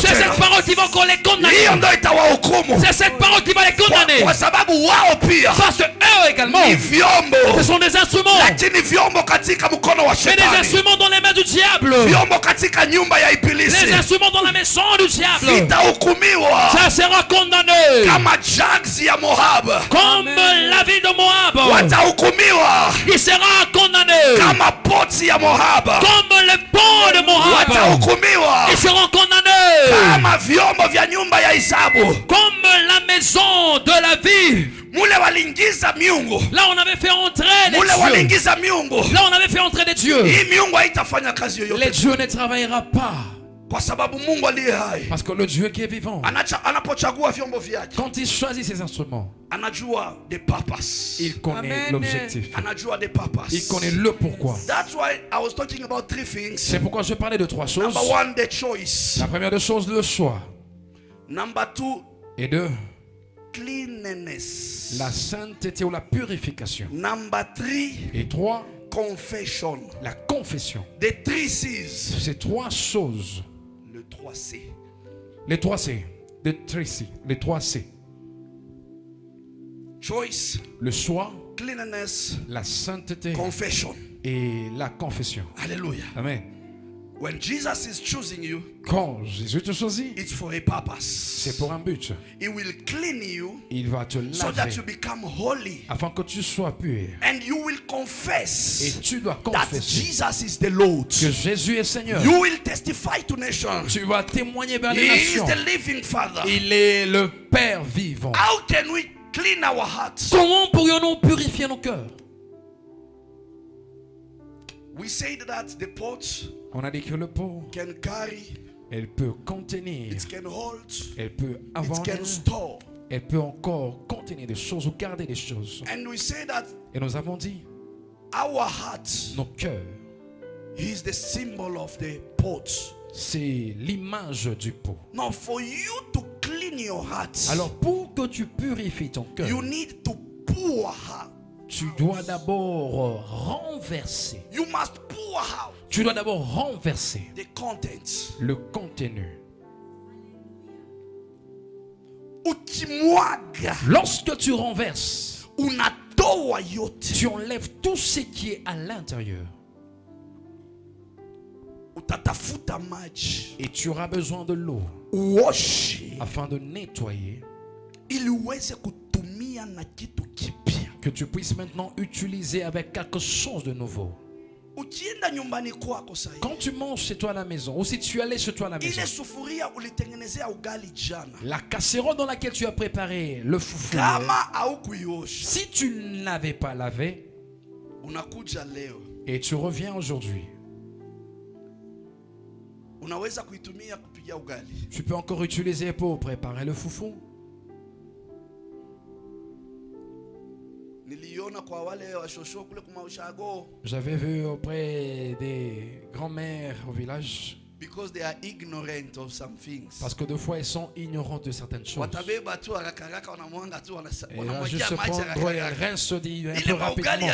c'est cette parole qui va encore les condamner. C'est cette parole qui va les condamner. Parce que eux également, ce sont des instruments. Mais des instruments dans les main du diable. Les instruments dans la maison du diable. Ça sera condamné. Comme la ville de Moab. Il sera condamné. Comme les ponts de Moab. Ils seront condamnés. Comme la maison de la vie. Là on avait fait entrer les dieux. Là on avait fait entrer des dieux. Les dieux ne travaillera pas. Parce que le Dieu qui est vivant, quand il choisit ses instruments, il connaît l'objectif. Il connaît le pourquoi. C'est pourquoi je parlais de trois choses. La première des choses, le choix. Et deux, la sainteté ou la purification. Et trois, la confession. Ces trois choses. Les trois C. Les trois C. Choice. Le choix. Cleanliness. La sainteté. Confession. Et la confession. Alléluia. Amen. When Jesus is choosing you, quand Jésus te choisit, it's for a purpose. C'est pour un but. He will clean you, il va te laver, so that you become holy, afin que tu sois pur. And you will confess, et tu dois confesser, that Jesus is the Lord. Que Jésus est Seigneur. You will testify to nations. Tu vas témoigner vers les nations. He is the living Father. Il est le Père vivant. How can we clean our hearts? Comment pourrions-nous purifier nos cœurs? We said that the pot, on a dit que le pot, can carry, elle peut contenir, it can hold, elle peut avoir, it can store, elle peut encore contenir des choses ou garder des choses. And we say that, et nous avons dit, our heart, nos cœurs, is the symbol of the pot. C'est l'image du pot. Now for you to clean your heart, alors pour que tu purifies ton cœur, you need to pour out. Tu dois d'abord renverser. You must pour out. Tu dois d'abord renverser the contents. Le contenu. Lorsque tu renverses, tu enlèves tout ce qui est à l'intérieur. Et tu auras besoin de l'eau afin de nettoyer, que tu puisses maintenant utiliser avec quelque chose de nouveau. Quand tu manges chez toi à la maison, ou si tu es allé chez toi à la maison, la casserole dans laquelle tu as préparé le foufou, si tu ne l'avais pas lavé, et tu reviens aujourd'hui, tu peux encore utiliser pour préparer le foufou. J'avais vu auprès des grands-mères au village. Because they are ignorant of some things. Parce que des fois ils sont ignorants de certaines choses. Et là, juste se prendre et rince dit un peu rapidement.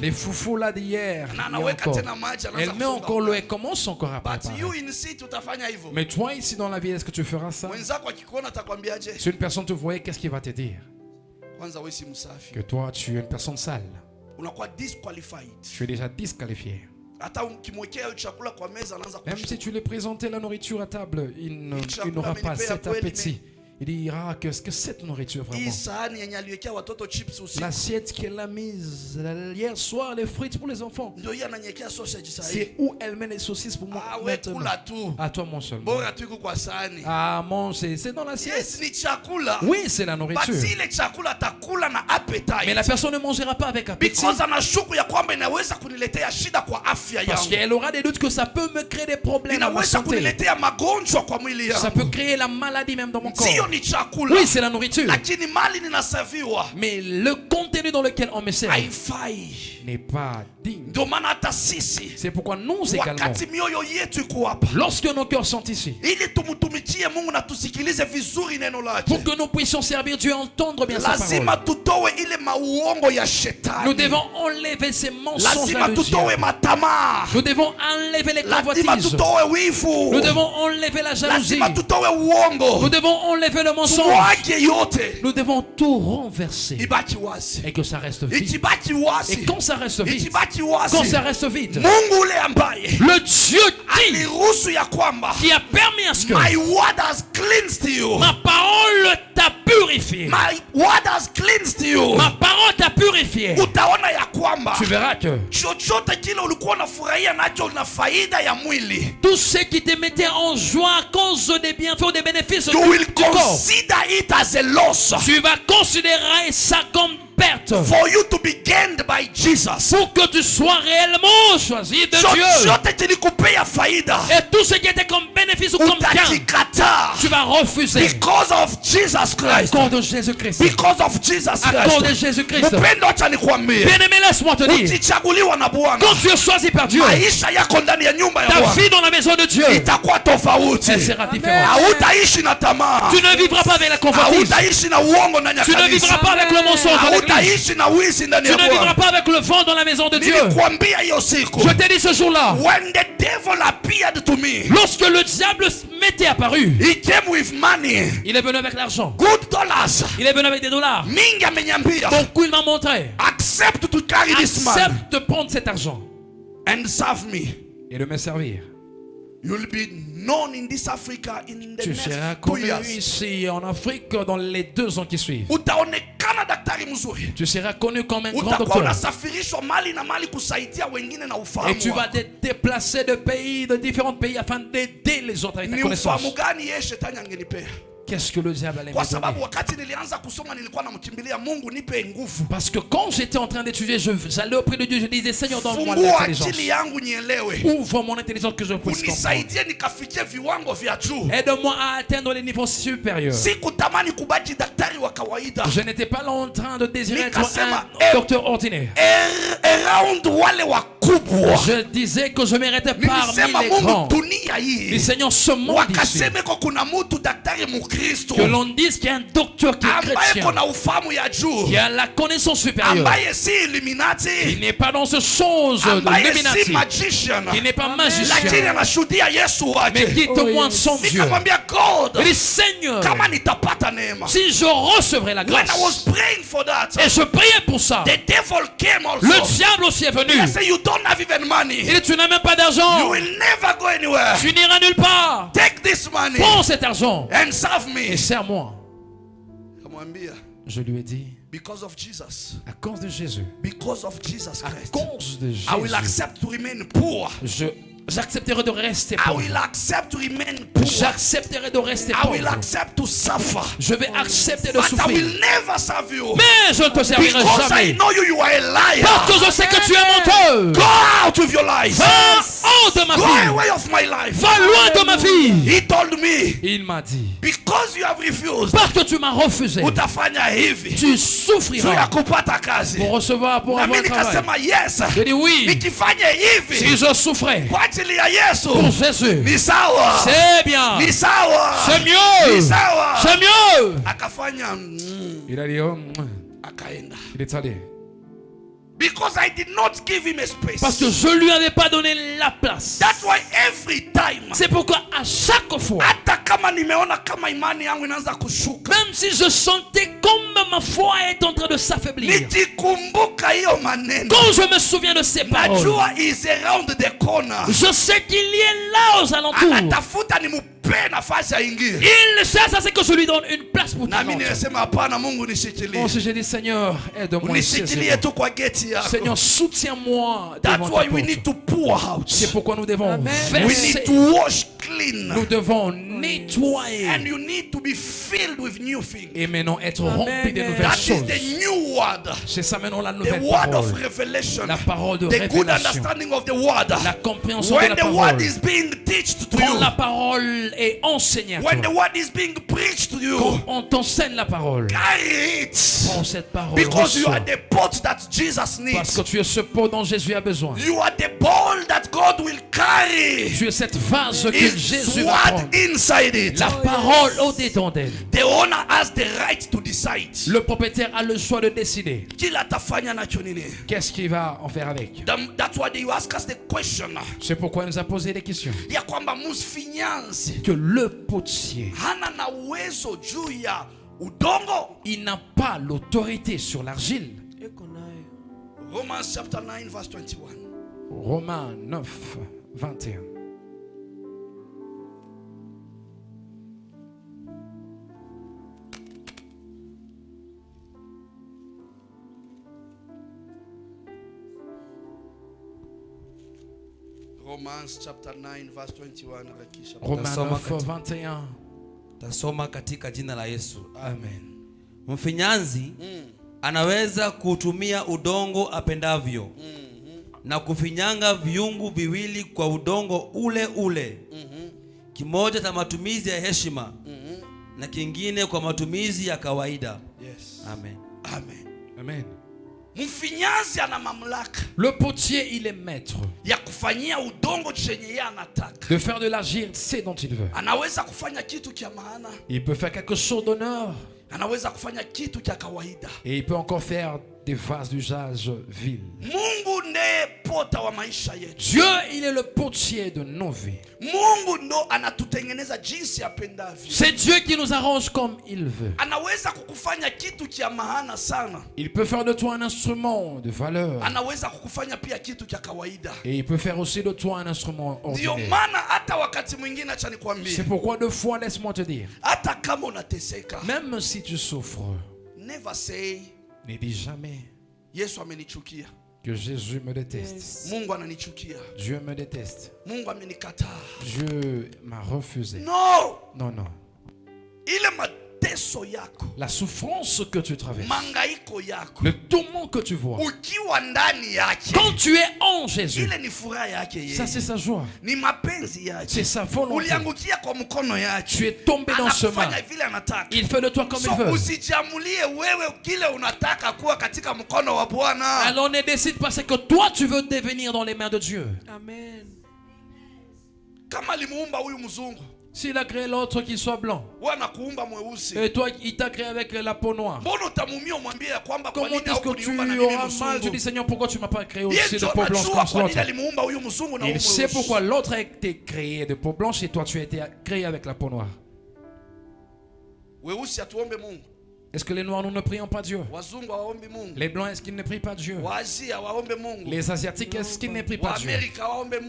Les foufous là d'hier, elle met encore l'eau et commence encore à préparer. Mais toi ici dans la vie, est-ce que tu feras ça? Si une personne te voyait, qu'est-ce qu'il va te dire? Que toi tu es une personne sale. Tu es déjà disqualifié. Même si tu lui présentais la nourriture à table, il n'aura pas cet appétit. Il dira que cette nourriture vraiment. L'assiette qu'elle a mise hier soir, les frites pour les enfants. C'est où elle met les saucisses pour moi maintenant. À toi mon seul. Ah mon, c'est dans l'assiette. Oui, c'est la nourriture. Mais la personne ne mangera pas avec appétit. Parce qu'elle aura des doutes que ça peut me créer des problèmes à ma santé. Ça peut créer la maladie même dans mon corps. Oui, c'est la nourriture. Mais le contenu dans lequel on me sert n'est pas digne. C'est pourquoi nous également, lorsque nos cœurs sont ici, pour que nous puissions servir Dieu et entendre bien sa parole, nous devons enlever ces mensonges à Dieu. Nous devons enlever les convoitises. Nous devons enlever la jalousie. Nous devons enlever le mensonge. Nous devons tout renverser et que ça reste vide. Et quand ça reste vide, le Dieu dit qui a permis à ce que ma parole t'a purifié. Ma parole t'a purifié. Tu verras que tout ce qui te mettait en joie à cause des bienfaits ou des bénéfices du corps, tu vas considérer ça comme perte. For you to be gained by Jesus. Pour que tu sois réellement choisi de Dieu. Et tout ce qui était comme bénéfice ou comme gain, tu vas refuser. Because of Jesus Christ. À cause de Jésus-Christ. Because of Jesus Christ. À cause de Jésus-Christ. Bien-aimé, laisse-moi te dire. Quand tu es choisi par Dieu, ta vie dans la maison de Dieu, elle sera différente. Tu ne vivras pas avec la convoitise. Tu ne vivras pas avec le mensonge. Tu ne vivras pas avec le vent dans la maison de Dieu. Je t'ai dit ce jour-là, lorsque le diable m'était apparu, il est venu avec l'argent. Il est venu avec des dollars. Beaucoup il m'a montré. Accepte de prendre cet argent et de me servir. Tu seras connu ici en Afrique dans les 2 ans qui suivent. Tu seras connu comme un grand docteur. Et tu vas te déplacer de différents pays afin d'aider les autres avec ta connaissance. Qu'est-ce que le diable allait me donner? Parce que quand j'étais en train d'étudier, j'allais auprès de Dieu, je disais Seigneur, donne-moi l'intelligence. Ouvre mon intelligence que je puisse comprendre. Aide-moi à atteindre les niveaux supérieurs. Je n'étais pas là en train de désirer être un docteur ordinaire. Je disais que je méritais parmi les grands. Mais Seigneur, ce monde ici, que l'on dise qu'il y a un docteur qui est chrétien, qui a la connaissance supérieure, qui n'est pas dans ce chose de l'illuminati, qui n'est pas magicien, mais qui témoigne son Dieu. Il dit Seigneur, si je recevrai la grâce, et je priais pour ça, le diable aussi est venu. Il dit tu n'as même pas d'argent, tu n'iras nulle part. Prends cet argent et sers-moi. Je lui ai dit, à cause de Jésus, à cause de Jésus, j'accepterai de rester pauvre. J'accepterai de rester pauvre. Je vais accepter de souffrir. Mais je ne te servirai jamais. Parce que je sais que tu es menteur. Va de ma Go vie. away of my life. Va loin de ma vie. He told me, Il m'a dit, because you have refused, parce que tu m'as refusé, utafanya hivi. tu souffriras Kupata kazi. pour recevoir, pour avoir un travail. Yes. Je dis oui. Nikifanya hivi. Si je souffrais Kwa ajili ya Yesu. pour Jésus, Ni sawa. c'est bien. Ni sawa. C'est mieux. Ni sawa. C'est mieux. Akafanya. Il a dit, Akaenda. il est allé. Because I did not give him a space. Parce que je lui avais pas donné la place. That's why every time. C'est pourquoi à chaque fois, hata kama nimeona kama imani yangu inaanza kushuka, même si je sentais comme ma foi est en train de s'affaiblir, nikikumbuka hiyo maneno, quand je me souviens de ces paroles, najua is around the corner. Je sais qu'il y est là aux alentours. Anatafuta nimpe nafasi aingie. Il sait ça, c'est que je lui donne une place pour na mimi nimesema hapana, Mungu nishikilie. Bon, si j'ai dit Seigneur, aide-moi. Unishikilie tu kwa geti yako. Seigneur, soutiens-moi. That's why we need to pour out. C'est pourquoi nous devons verser. We need to wash clean. Nous devons nettoyer. And you need to be filled with new things. Et maintenant être rempli de nouvelles That choses. is the new word. C'est ça maintenant la nouvelle the parole. Word of revelation. La parole de the révélation. Good understanding of the word. La compréhension when de la the parole. word is being taught to Quand you. la parole est enseignée à When toi. the word is being preached to you. Quand on t'enseigne la parole. Carry it. Prends cette parole. Because you are the pot that Jesus needs. Parce que tu es ce pot dont Jésus a besoin. You are the bowl that God will carry. Tu es cette vase que Jésus va prendre. Inside it. La parole au-dedans d'elle. The owner has the right to decide. Le propriétaire a le choix de décider. Qu'est-ce qu'il va en faire avec? That's why you ask us the question. C'est pourquoi il nous a posé des questions. Ya kwamba mfinyanzi que le potier hana na uwezo juu ya udongo. Il n'a pas l'autorité sur l'argile. Romans chapter 9 verse 21. Romains 9 21. Romans chapter 9 verse 21. Romains 9 21. Tasoma katika jina la Yesu. Amen. Mfinyanzi anaweza kutumia udongo apendavyo na kufinyanga viungu viwili kwa udongo ule ule. Kimoja cha matumizi ya heshima na kingine kwa matumizi ya kawaida. Yes. Amen. Amen. Amen. Mfinyanzi ana mamlaka. Le potier, il est maître. Ya kufanyia udongo chenye yeye anataka. De faire de l'argile, c'est dont il veut. Anaweza kufanya kitu kia maana. Il peut faire quelque chose d'honneur. Anaweza kufanya kitu kia kawaida. Et il peut encore faire des vases d'usage vil. Mungu ndiye pota wa maisha yetu. Dieu, il est le potier de nos vies. Mungu ndo anatutengeneza jinsi apendavyo. C'est Dieu qui nous arrange comme il veut. Anaweza kukufanya kitu kia maana sana. Il peut faire de toi un instrument de valeur. Anaweza kukufanya pia kitu kia kawaida. Et il peut faire aussi de toi un instrument ordinaire. Ndio maana hata wakati mwingine acha nikwambie. C'est pourquoi deux fois, laisse-moi te dire. Hata kama unateseka. Même si tu souffres. Never say. Ne dis jamais. Yesu amenichukia. Que Jésus me déteste. Mungu ananichukia. Dieu me déteste. Mungu amenikataa. Dieu m'a refusé. No. Non, non. Ile mateso yako. La souffrance que tu traverses. Mangaiko yako. Le tourment que tu vois. Ukiwa ndani yake. Quand tu es en Jésus. Ile ni furaha yake yeye. Ça c'est sa joie. Ni mapenzi yake. C'est sa volonté. Uliangukia kwa mkono yake. Tu es tombé dans ce mal. Vile anataka. Il fait de toi comme il veut. Usijamulie wewe kile unataka kuwa katika mkono wa Bwana. Alors ne décide pas, c'est que toi tu veux devenir dans les mains de Dieu. Amen. Kama alimuumba huyu mzungu. S'il a créé l'autre qui soit blanc. Et toi, il t'a créé avec la peau noire. Comment est-ce que tu auras mal? Tu dis, Seigneur, pourquoi tu ne m'as pas créé aussi de peau blanche comme l'autre? Il sait pourquoi l'autre a été créé de peau blanche et toi, tu as été créé avec la peau noire. Est-ce que les Noirs, nous ne prions pas Dieu? Les Blancs, est-ce qu'ils ne prient pas Dieu? Les Asiatiques, est-ce qu'ils ne prient pas Dieu?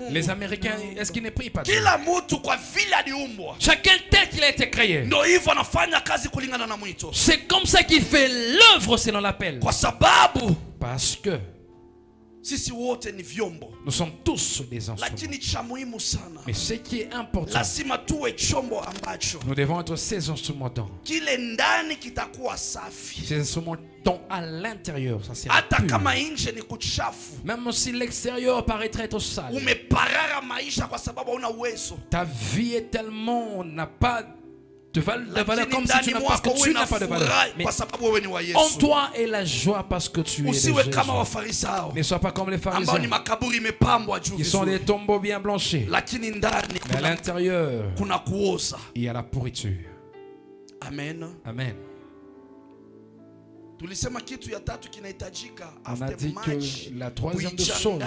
Les Américains, est-ce qu'ils ne prient pas Dieu? Chacun tel qu'il a été créé. C'est comme ça qu'il fait l'œuvre selon l'appel. Parce que Nous sommes tous des instruments. Mais ce qui est important, nous devons être ces instruments. Ces instruments dont à l'intérieur, ça sera pur. Même si l'extérieur paraîtrait être sale, ta vie est tellement, n'a pas de valeur, comme si tu n'as pas, que tu n'as pas de valeur. Mais en toi est la joie parce que tu es de Jésus. Ne sois pas comme les pharisiens qui sont des tombeaux bien blanchis. Mais à l'intérieur, il y a la pourriture. Amen. Amen. On a dit que la troisième des choses,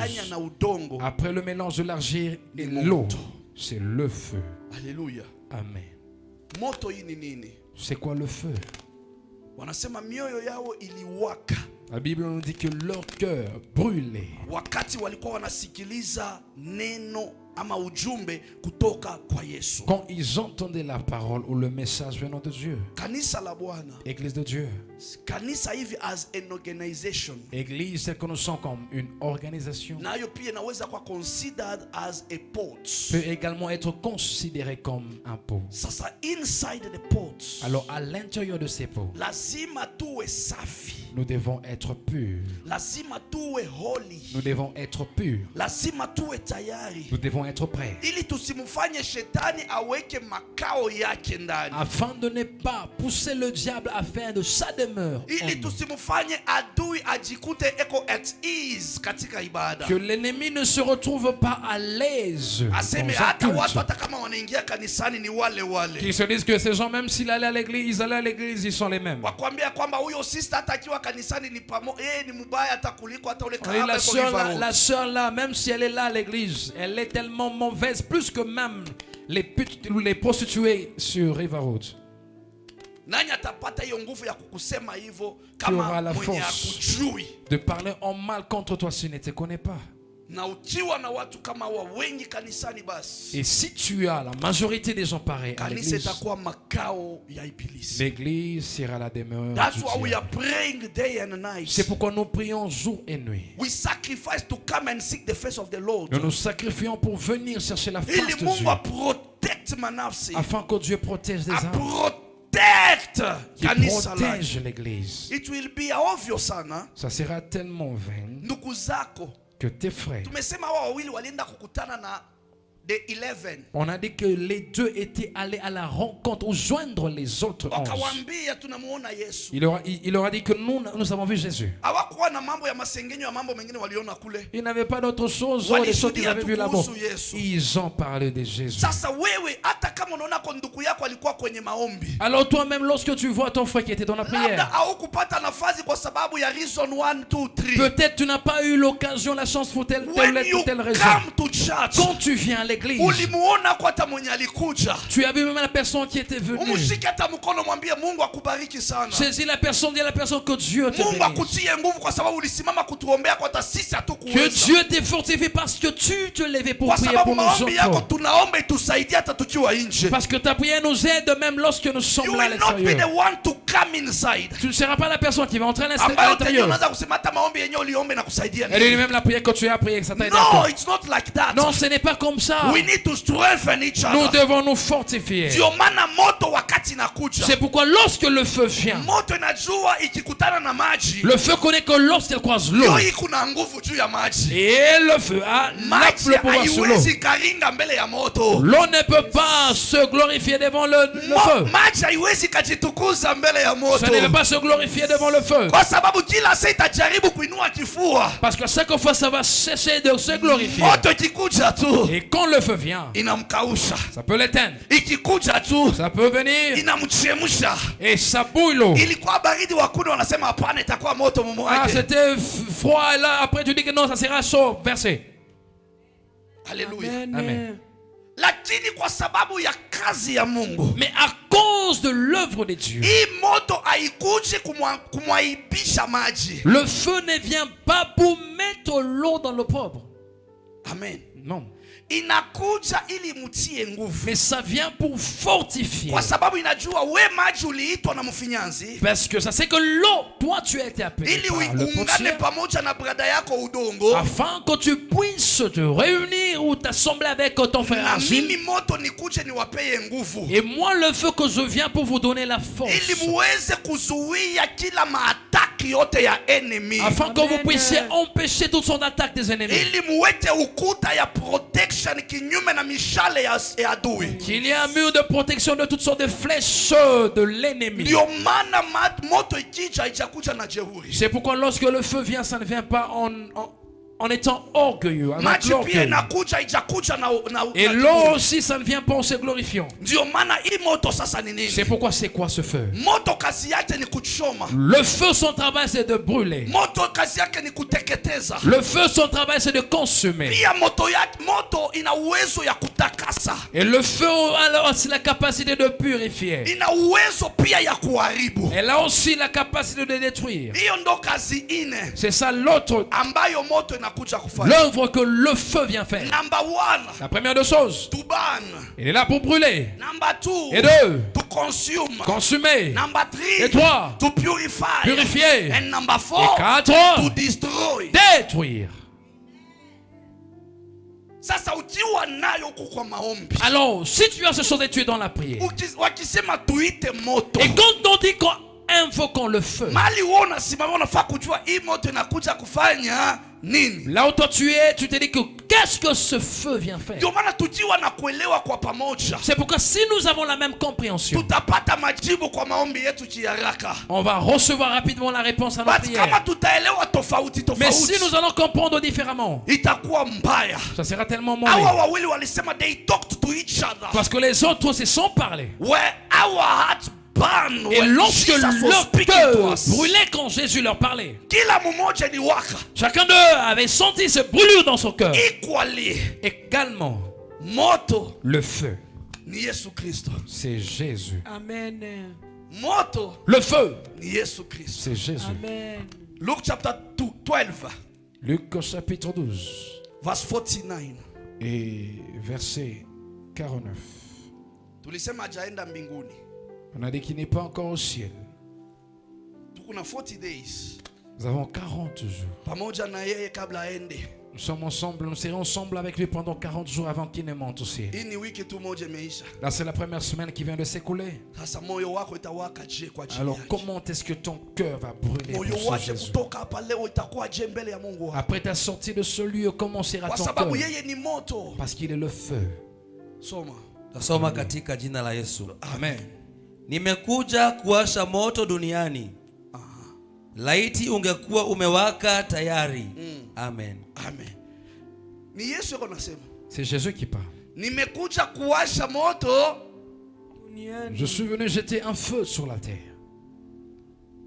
après le mélange de l'argile et l'eau, c'est le feu. Alléluia. Amen. C'est quoi le feu? La Bible nous dit que leur cœur brûlait quand ils entendaient la parole ou le message venant de Dieu. Église de Dieu. Église, c'est que nous sommes comme une organisation. Peut également être considérée comme un pot. Alors à l'intérieur de ces pots, nous devons être purs. Nous devons être purs. Nous devons être prêts. Afin de ne pas pousser le diable à faire de sa demeure. Que l'ennemi ne se retrouve pas à l'aise. Qu'ils se disent que ces gens, même s'ils allaient à l'église, ils sont les mêmes. Et la sœur là, même si elle est là à l'église, elle est tellement mauvaise, plus que même les putes ou les prostituées sur River Road. Qui aura la force de parler en mal contre toi s'il ne te connaît pas. Et si tu as la majorité des gens pareils à l'église, l'église sera la demeure du diable. C'est pourquoi nous prions jour et nuit. Nous nous sacrifions pour venir chercher la face de Dieu, afin que Dieu protège les âmes, qui protège l'église. Ça sera tellement vain que tes frères, on a dit que les deux étaient allés à la rencontre ou joindre les autres 11. Il leur a dit que nous avons vu Jésus. Ils n'avaient pas d'autre chose des choses qu'ils avaient vu là-bas. Ils ont parlé de Jésus. Alors toi-même, lorsque tu vois ton frère qui était dans la prière, peut-être tu n'as pas eu l'occasion, la chance pour telle raison. Quand tu viens à l'église, tu as vu même la personne qui était venue. Saisis la personne, dis à la personne que Dieu te bénisse. Que Dieu te fortifie parce que tu te levais pour prier pour nous autres. Parce que ta prière nous aide même lorsque nous sommes là à l'extérieur. Tu ne seras pas la personne qui va entrer à l'intérieur. Elle dit même la prière que tu as priée, ça t'a aidé. Non, ce n'est pas comme ça. Nous devons nous fortifier. C'est pourquoi lorsque le feu vient, le feu connaît que lorsqu'il croise l'eau, et le feu a le pouvoir sur l'eau. L'eau ne peut pas se glorifier devant le feu. Ça ne peut pas se glorifier devant le feu. Parce que chaque fois ça va cesser de se glorifier. Et quand le feu vient, ça peut l'éteindre. Ça peut venir et ça bouille l'eau. Ah, c'était froid et là après tu dis que non, ça sera chaud. Versé. Alléluia. Amen. Mais à cause de l'œuvre de Dieu, le feu ne vient pas pour mettre l'eau dans le propre. Amen. Non. Inakuja ili mutie nguvu. Mais ça vient pour fortifier. Kwa sababu inajua we maji uliitwa na mfinyanzi. Parce que ça c'est que l'eau, toi tu as été appelé ili par le uungane pamoja na brada yako udongo. Afin que tu puisses te réunir ou t'assembler avec ton frère na argile. mimi moto nikuje niwapee nguvu. Et moi le feu que je viens pour vous donner la force. Ili muweze kuzuia kila maataki yote ya enemy. Afin que vous puissiez empêcher toute son attaque des ennemis. Ili muweke ukuta ya protection kinyume na mishale ya adui. Qu'il y ait un mur de protection de toutes sortes de flèches de l'ennemi. Ndio maana moto ikija haijakuja na jeuri. C'est pourquoi lorsque le feu vient, ça ne vient pas en étant orgueilleux. Et l'eau aussi, ça ne vient pas en se glorifiant. C'est pourquoi c'est quoi ce feu? Le feu, son travail, c'est de brûler. Le feu, son travail, c'est de consumer. Et le feu a aussi la capacité de purifier. Elle a aussi la capacité de détruire. C'est ça l'autre l'œuvre que le feu vient faire. La première des choses, il est là pour brûler. Et deux, consumer. Et trois, purifier. Et quatre, détruire. Alors, si tu as ce chose et tu es dans la prière, et quand on dit invoquons le feu, là où toi tu es, tu te dis que qu'est-ce que ce feu vient faire? C'est pourquoi si nous avons la même compréhension, on va recevoir rapidement la réponse à notre prière. Mais si nous allons comprendre différemment, ça sera tellement mauvais. Parce que les autres se sont parlé. Et lorsque leur cœur brûlait quand Jésus leur parlait, chacun d'eux avait senti ce brûlure dans son cœur. Également, le feu, c'est Jésus. Amen. Le feu, c'est Jésus. Amen. Luke chapter 12. Luc chapitre 12. Verse 49. Et verset 49. Tulisema hajaenda mbinguni. On a dit qu'il n'est pas encore au ciel. Nous avons 40 jours. Nous sommes ensemble, nous serons ensemble avec lui pendant 40 jours avant qu'il ne monte au ciel. Là, c'est la première semaine qui vient de s'écouler. Alors, comment est-ce que ton cœur va brûler pour ce Jésus? Après ta sortie de ce lieu, comment sera ton cœur? Parce qu'il est le feu. Tasoma katika jina la Yesu. Amen. Nimekuja kuwasha moto duniani. Laiti ungekuwa umewaka tayari. Amen. Amen. Ni Yesu anasema. C'est Jésus qui parle. Nimekuja kuwasha moto duniani. Je suis venu jeter un feu sur la terre.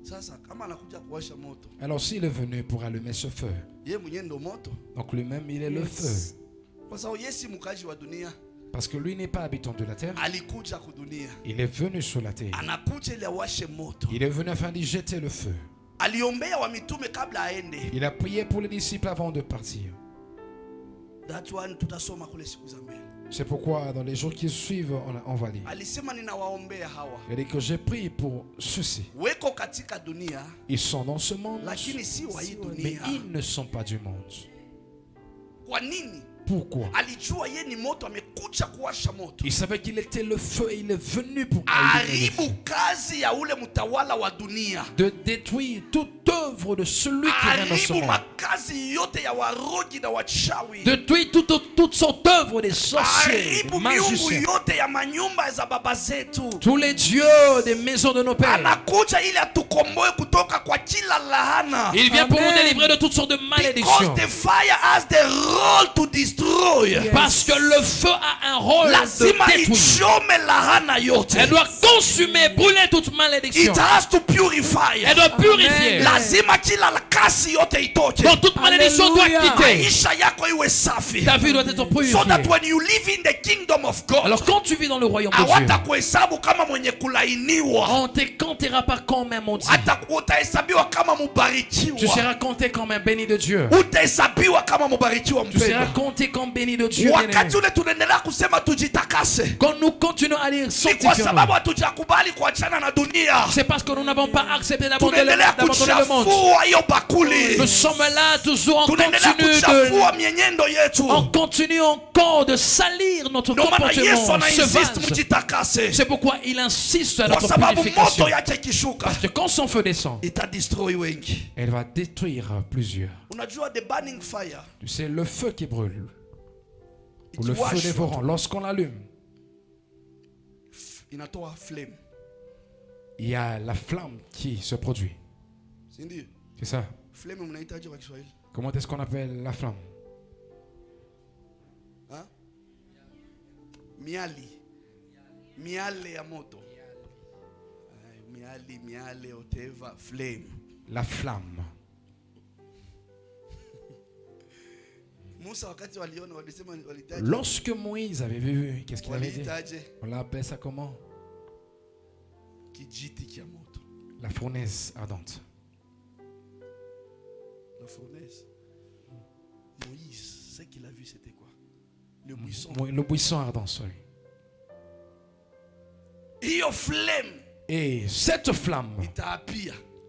Sasa kama anakuja kuwasha moto. Alors s'il est venu pour allumer ce feu. Yeye mwenyewe ndo moto. Donc lui-même il est le feu. Kwa sababu Yesu mkaji wa dunia. Parce que lui n'est pas habitant de la terre. Il est venu sur la terre. Il est venu afin d'y jeter le feu. Il a prié pour les disciples avant de partir. C'est pourquoi dans les jours qui suivent, on va lire. Il dit que j'ai prié pour ceux-ci. Ils sont dans ce monde, mais ils ne sont pas du monde. Pourquoi? Il savait qu'il était le feu et il est venu pour de détruire toute œuvre de celui qui règne dans ce monde. Détruire toute sorte d'œuvre des sorciers, des magiciens, tous les dieux des maisons de nos pères. Il vient pour nous délivrer de toutes sortes de malédictions. Parce que le feu a un rôle de détruire. Elle doit consumer, brûler toute malédiction. Elle doit purifier. Donc toute malédiction doit quitter. Ta vie doit être purifiée. Alors quand tu vis dans le royaume de Dieu, on ne te comptera pas comme un maudit. Tu seras compté comme un béni de Dieu. Tu seras compté comme bénis de Dieu bien-aimé. Quand nous continuons à dire sanctifions-nous, c'est parce que nous n'avons pas accepté d'abandonner le monde. Nous sommes là toujours on continue encore de salir notre comportement sauvage. C'est pourquoi il insiste à notre purification. Parce que quand son feu descend, elle va détruire plusieurs. Tu sais, le feu qui brûle, ou le feu dévorant, lorsqu'on l'allume, il y a la flamme qui se produit. C'est ça. Comment est-ce qu'on appelle la flamme? Miali. Miale ya moto. Miale, oteva, flame. La flamme. Lorsque Moïse avait vu, qu'est-ce qu'il avait dit? On l'a appelé ça comment? La fournaise ardente. La fournaise. Moïse, ce qu'il a vu, c'était quoi? Le buisson. Le buisson ardent, sorry. Et cette flamme,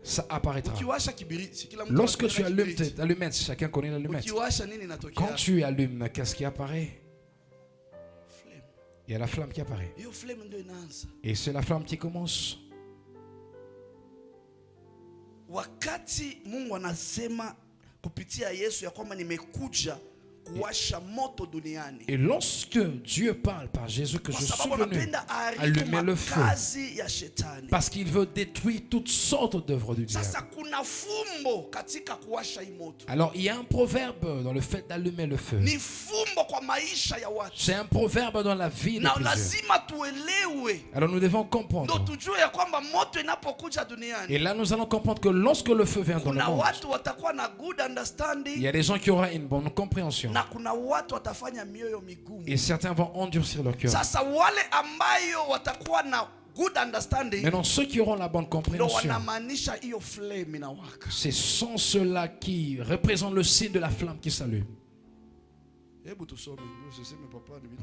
ça apparaîtra. Lorsque tu allumes tes allumettes, chacun connaît l'allumette. Quand tu allumes, qu'est-ce qui apparaît? Il y a la flamme qui apparaît. Et c'est la flamme qui commence. Wakati Mungu anasema kupitia Yesu ya kwamba nimekuja kuwasha moto duniani. Et lorsque Dieu parle par Jésus que je suis venu allumer le feu, parce qu'il veut détruire toutes sortes d'œuvres du diable. Alors il y a un proverbe dans le fait d'allumer le feu. C'est un proverbe dans la vie de plusieurs. Alors nous devons comprendre. Et là nous allons comprendre que lorsque le feu vient dans le monde, il y a des gens qui auront une bonne compréhension. Et certains vont endurcir leur cœur. Maintenant, ceux qui auront la bonne compréhension, ce sont ceux-là qui représentent le signe de la flamme qui s'allume. On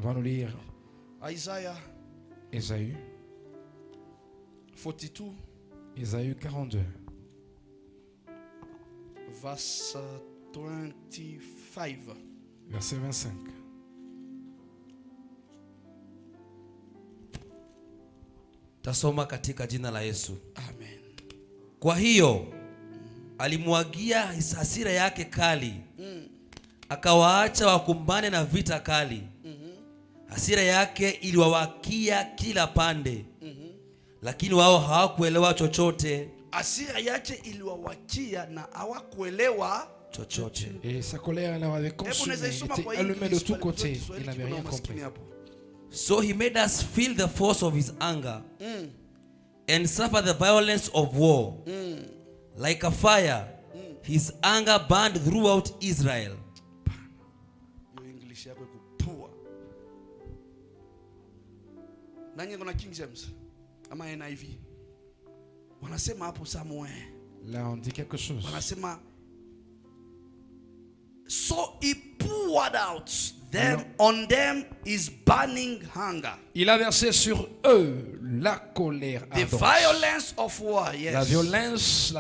va nous lire Ésaïe 42. Ésaïe 42. Verse 25. Verset 25. Tasoma katika jina la Yesu. Amen. Kwa hiyo alimwagia hasira yake kali, akawaacha wakumbane na vita kali. Hasira yake iliwawakia kila pande, lakini wao hawakuelewa chochote. Hasira yake iliwawakia na hawakuelewa chochote. Et sa colère l'avait consumé, était allumée de tous côtés. Il n'avait rien compris. So he made us feel the force of his anger and suffer the violence of war. Like a fire, his anger burned throughout Israel. Your English yako kupua. Nani kuna King James ama NIV? Wanasema hapo somewhere. Là on dit quelque chose. Wanasema so he poured out them on them his burning hunger. Il a versé sur eux la colère ardente. The violence of war, yes. La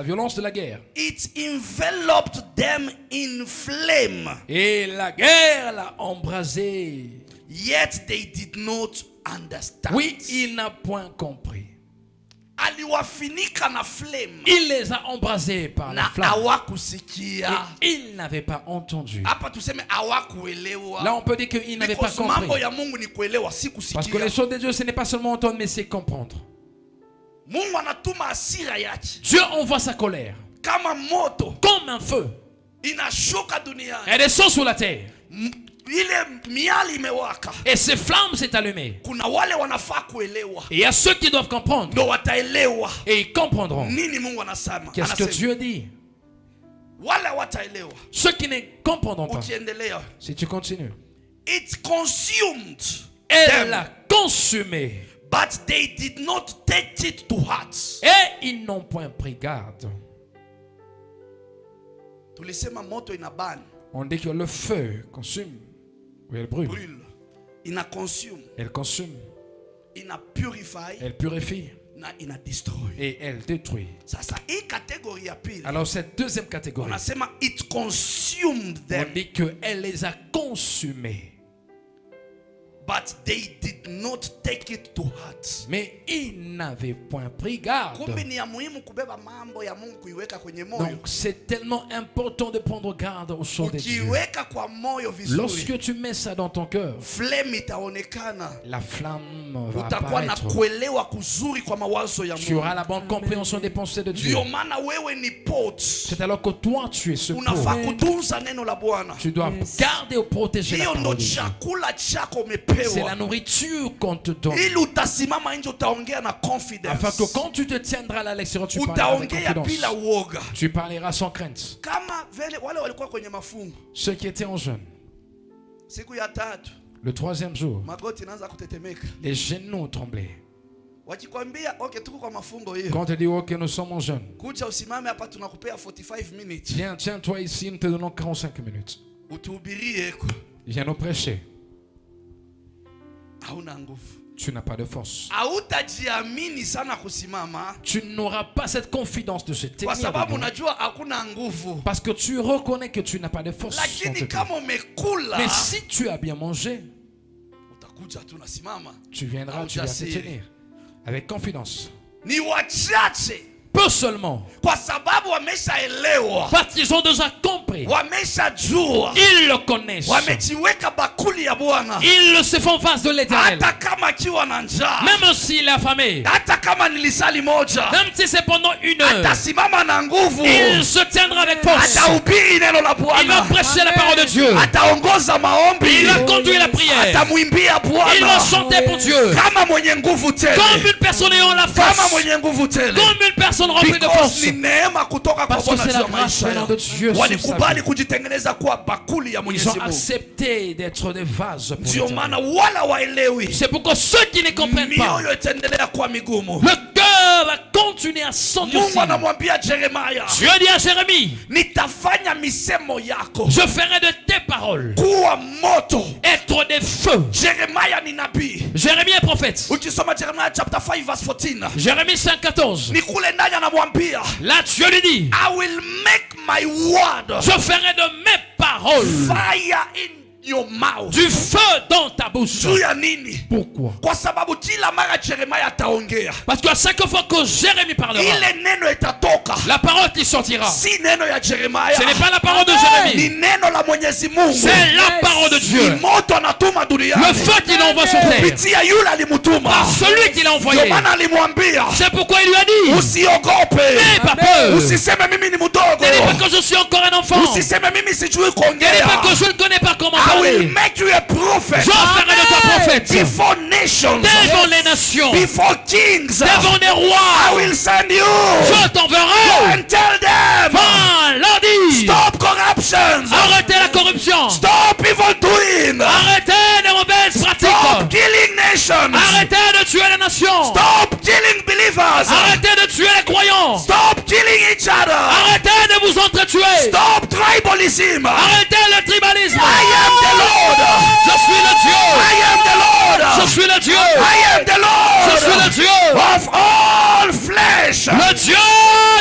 violence de la guerre. It enveloped them in flame. Et la guerre l'a embrasé. Yet they did not understand. Oui, il n'a point compris. Aliwafinika na flame. Il les a embrasés par la flamme. Hawakusikia. Et ils n'avaient pas entendu. Hapa tuseme hawakuelewa. Là on peut dire qu'ils n'avaient pas compris. Mambo ya Mungu ni kuelewa, si kusikia. Parce que les choses de Dieu ce n'est pas seulement entendre mais c'est comprendre. Mungu anatuma hasira yake. Dieu envoie sa colère. Kama moto. Comme un feu. Inashuka duniani. Elle descend sur la terre. Et ces flammes s'est allumées. Kuna wale wanafaa kuelewa. Et il y a ceux qui doivent comprendre. Ndio wataelewa. Et ils comprendront. Nini Mungu anasema? Qu'est-ce que Dieu dit? Wale wataelewa. Ceux qui ne comprendront pas. Ukiendelea. Si tu continues. It consumed. Elle l'a consumé. But they did not take it to heart. Et ils n'ont point pris garde. Tulisema moto inabani. On dit que le feu consume. Oui, elle brûle. Elle consume. Elle purifie. Et elle détruit. Alors cette deuxième catégorie, on dit qu'elle les a consumés. But they did not take it to heart. Mais ils n'avaient point pris garde. Donc c'est tellement important de prendre garde aux choses de Dieu. Lorsque tu mets ça dans ton cœur, la flamme va apparaître. Tu auras la bonne compréhension des pensées de Dieu. C'est alors que toi tu es ce pot. Tu dois garder ou protéger la parole de Dieu. C'est la nourriture qu'on te donne. Afin que quand tu te tiendras à l'extérieur, tu parleras avec confidence. Tu parleras sans crainte. Ceux qui étaient en jeûne, le troisième jour, les genoux tremblaient. Quand tu dis ok, nous sommes en jeûne, viens, tiens-toi ici, nous te donnons 45 minutes. Viens nous prêcher. Tu n'as pas de force. Tu n'auras pas cette confidence de se tenir debout. Parce que tu reconnais que tu n'as pas de force. Mais si tu as bien mangé, tu viendras, tu vas te tenir avec confidence. Peu seulement. Parce qu'ils ont déjà compris. Ils le connaissent. Ils se font face de l'Éternel. Même s'il est affamé. Même si c'est pendant une heure. Il se tiendra avec force. Il va prêcher la parole de Dieu. Il va conduire la prière. Il va chanter pour Dieu. Comme une personne ayant la force. Comme une personne remplie de force. Parce que c'est la grâce de Dieu sur sa vie. Ils ont accepté d'être des vases pour l'Éternel. C'est pourquoi ceux qui ne comprennent pas, le cœur va continuer à s'endurcir. Dieu dit à Jérémie, je ferai de tes paroles être des feux. Jérémie est prophète. Jérémie 5:14. Là Dieu lui dit, je ferai de mes paroles du feu dans ta bouche. Pourquoi? Parce qu'à chaque fois que Jérémie parlera, la parole qui sortira, ce n'est pas la parole de Jérémie, c'est la parole de Dieu. Le feu qu'il envoie sur terre par celui qu'il a envoyé. C'est pourquoi il lui a dit, n'aie pas peur, n'aie pas que je suis encore un enfant, n'aie pas que je ne connais pas comment I will make you a prophet. Je ferai de toi prophète before nations, devant les nations, before kings, devant les rois. I will send you. Je t'enverrai. And tell them, va leur dire, stop corruption. Arrêtez la corruption. Stop evil doing. Arrêtez les mauvaises pratiques. Stop killing nations. Arrêtez de tuer les nations. Stop killing believers. Arrêtez de tuer les croyants. Stop killing each other. Arrêtez de vous entretuer. Stop tribalism. Arrêtez le tribalisme. I am the Lord. Je suis le Dieu. I am the Lord. Je suis le Dieu. I am the Lord. Je suis le Dieu of all flesh. Le Dieu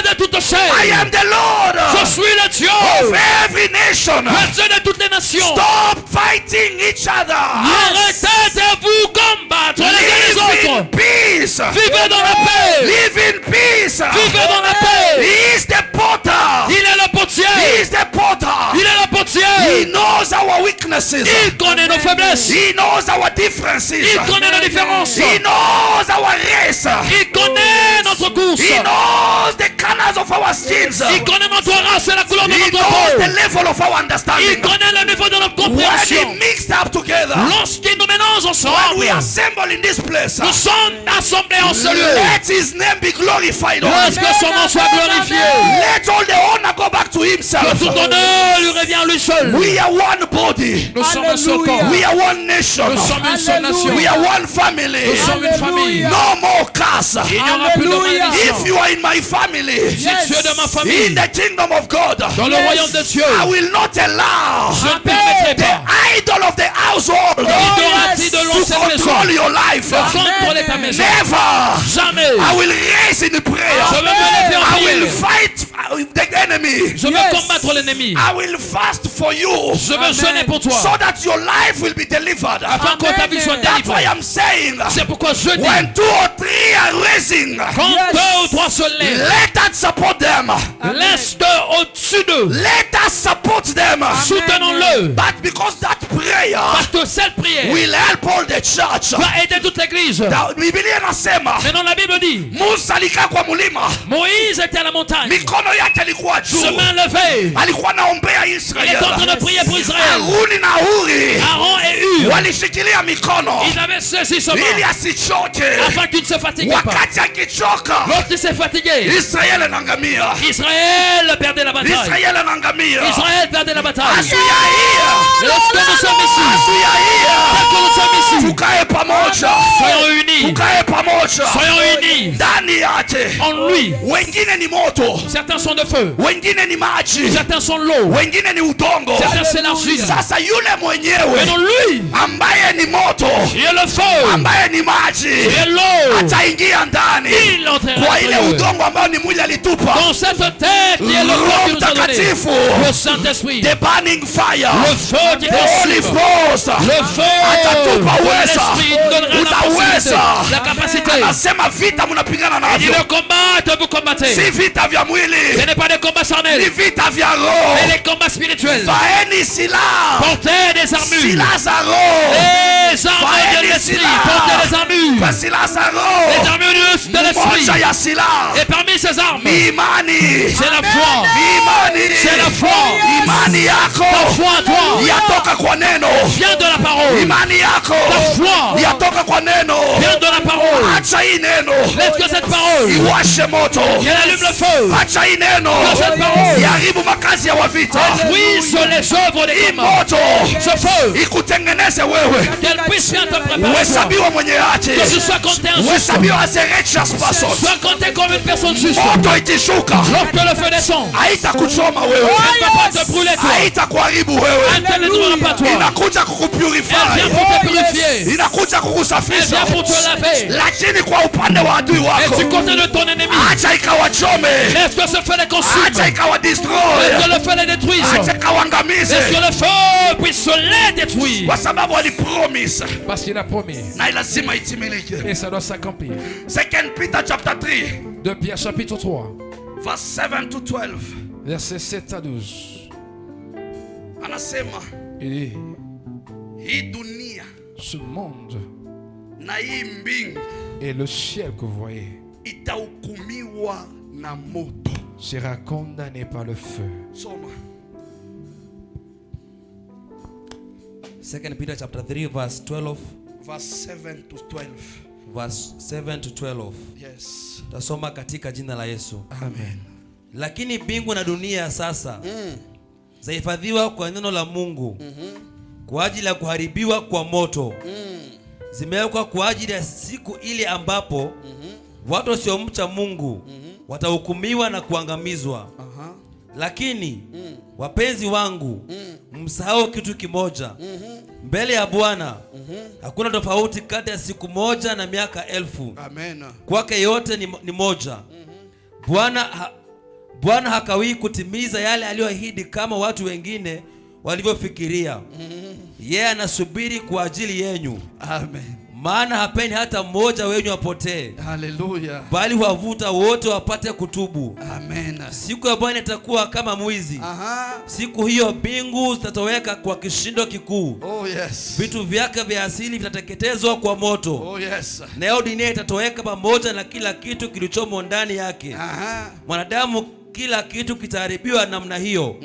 de toute chair. I am the Lord. Je suis le Dieu of every nation. Le Dieu de toutes les nations. Stop fighting each other. Arrêtez de vous combattre les uns les autres. Live in peace. Vivez dans la paix. Live in peace. Vivez dans la paix. He is the potter. Il est le potier. He is the potter. Il est le potier. He knows our weaknesses. Il connaît nos faiblesses. He knows our differences. Il connaît nos différences. He knows our race. Il connaît notre course. He knows the colors of our skins. Il connaît notre race et la couleur de He notre knows peau. the level of our understanding. Il connaît le niveau de notre When compréhension. we mixed up together, Lorsqu'il nous mélange when ensemble, we assemble in this place, nous sommes assemblés en ce lieu. let his name be glorified. Laisse que son nom soit glorifié. Let all the honor go back to Que himself. tout honneur lui revient à lui seul. We are one body. Nous sommes un seul corps. We are one nation. Nous sommes une seule nation. We are one family. Nous sommes une famille. No more curse. Il n'y aura plus de malédiction. If you are in my family, Si tu es de ma in famille, the kingdom of God, dans le royaume de Dieu, I will not allow je ne permettrai the pas idol of the household to control your life. Never. Jamais. I will raise in prayer. I will fight the enemy. Je veux combattre l'ennemi. I will fast for you. Je veux jeûner pour toi. So that your life will be delivered. Afin que ta vie soit That's why délivrée. I'm saying. C'est pourquoi je dis. When 2 or 3 are raising. Quand 2 ou 3 se lèvent. Let that support them. Laisse au-dessus d'eux. Let us support them. Soutenons-le. But because that prayer Parce que cette prière will help all the church. va aider toute l'église. Biblia inasema Maintenant la Bible dit Musa alikaa kwa mlima. Moïse était à la montagne. Mikono yake ilikuwa juu. Se main levée. Alikuwa anaombea Il Israeli. est en train de prier pour Israël. Haruni na Huri Aaron et Hur. walishikilia mikono Ils avaient saisi sa main ili asichoke. afin qu'il ne se fatigue pas. Wakati akichoka Lorsqu'il s'est fatigué, Israeli anaangamia. Israël perdait la bataille. Israeli anaangamia. Israël perdait la bataille. Asuya Lorsque nous sommes ici, lorsque nous sommes ici, tukae pamoja. soyons unis. Tukae pamoja. Soyons unis. Ndani yake. En lui. Wengine ni moto. Certains sont de feu. Wengine ni maji. Certains sont l'eau. Wengine ni udongo. Certains c'est l'argile. Sasa yule mwenyewe Mais non, lui, ambaye ni moto, il est le feu. ambaye ni maji, Il est l'eau. ataingia ndani Il entrera kwa ile dans udongo ambao ni mwili alitupa. dans cette terre qui est le corps qui nous a donné. Mtakatifu, Le Saint-Esprit. the burning fire, Le feu qui the Holy consume. Ghost, Le feu atatupa de uweza. l'Esprit donnera la possibilité, Utaweza. la capacité. Anasema vita mnapigana Il dit navyo le combat que vous combattez. si vita vya Ce mwili, n'est pas des combats ni charnels, vita vya mais roho. les combats spirituels. Vaeni silaha, Portez des armures. silaha za roho. Les armures de l'esprit. Portez des armures. Kwa silaha za Les roho, armures de moja l'esprit. ya silaha Et parmi ces armes, ni imani. c'est la foi. Imani. C'est la foi. Imani yako Ta foi en toi yatoka kwa neno. vient de la parole. Imani yako Ta foi yatoka kwa neno. vient de la parole. Acha hii neno Laisse que cette parole, iwashe moto. qu'elle allume le feu. Acha hii neno Que cette parole iharibu makazi ya wavita. brise les œuvres des Hii combats. moto Ce feu, ikutengeneze wewe, qu'elle puisse bien te préparer. Toi. uhesabiwe mwenye haki, Que tu sois compté en juste. uhesabiwe as a righteous person. Sois compté comme une personne juste. Moto ikishuka Lorsque le feu descend, haitakuchoma wewe, elle ne va pas te brûler toi. haitakuharibu Elle wewe, ne te détruira pas toi. inakuja Elle kukupurify, vient pour te purifier. inakuja Elle kukusafisha. vient pour te laver. Lakini kwa upande wa adui Et wako, du côté de ton ennemi, acha ikawachome, laisse que ce feu les consume. acha Laisse ikawadestroy, que le feu les détruise. acha ikawangamize, Laisse que le feu puisse les détruire. kwa sababu alipromise Parce qu'il a promis. na lazima itimilike. Et ça doit s'accomplir. 2 Peter chapter 3 De Pierre chapitre 3, verse 7 to 12 versets 7 à 12. anasema Il dit, hii dunia ce monde na hii mbingu et le ciel que vous voyez itahukumiwa na moto. sera condamné par le feu. Soma. 2 Peter chapter 3 verse 12, Verse 7 to 12. verse 7 to 12. Yes. Tasoma katika jina la Yesu. Amen. Lakini mbingu na dunia sasa zahifadhiwa kwa neno la Mungu kwa ajili ya kuharibiwa kwa moto. Zimewekwa kwa ajili ya siku ile ambapo watu wasiomcha Mungu watahukumiwa na kuangamizwa. Lakini wapenzi wangu, msahau kitu kimoja. Mbele ya Bwana hakuna tofauti kati ya siku moja na miaka 1000. Amen. Kwake yote ni moja. Bwana hakawii kutimiza yale aliyoahidi kama watu wengine walivyofikiria. Yeye anasubiri kwa ajili yenu. Amen. Maana hapendi hata mmoja wenu apotee, Hallelujah. bali wavuta wote wapate kutubu. Amen. Siku ya Bwana itakuwa kama mwizi. Siku hiyo mbingu zitatoweka kwa kishindo kikuu. Oh yes. Vitu vyake vya asili vitateketezwa kwa moto. Oh yes. Nayo dunia itatoweka pamoja na kila kitu kilichomo ndani yake. Mwanadamu, kila kitu kitaharibiwa namna hiyo.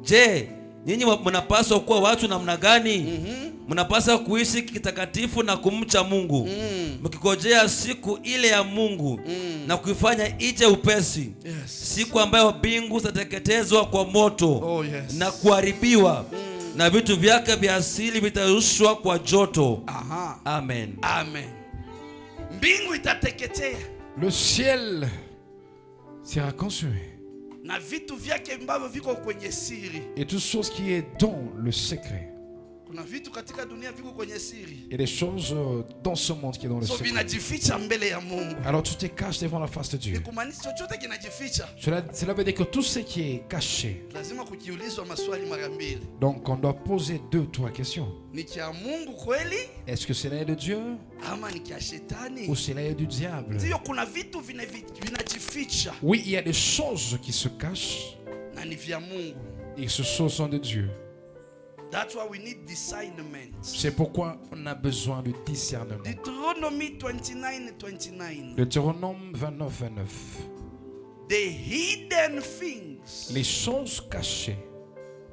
Je, nyinyi mnapaswa kuwa watu namna gani? Mnapaswa kuishi kitakatifu na kumcha Mungu, mkikojea siku ile ya Mungu na kuifanya ije upesi. Yes. Siku ambayo mbingu zitateketezwa kwa moto. Oh yes. Na kuharibiwa na vitu vyake vya asili vitarushwa kwa joto. Amen. Amen. Mbingu itateketea. Le ciel sera consumé. Na vitu vyake ambavyo viko kwenye siri. Et toute chose qui est dans le secret. Il y a des choses dans ce monde qui est dans le secret. Alors tu te caches devant la face de Dieu. Cela veut dire que tout ce qui est caché. Donc on doit poser 2 ou 3 questions. Est-ce que cela est de Dieu ou cela est du diable? Oui, il y a des choses qui se cachent et ce sont de Dieu. C'est pourquoi on a besoin de discernement. Deutéronome 29:29. The hidden things Les choses cachées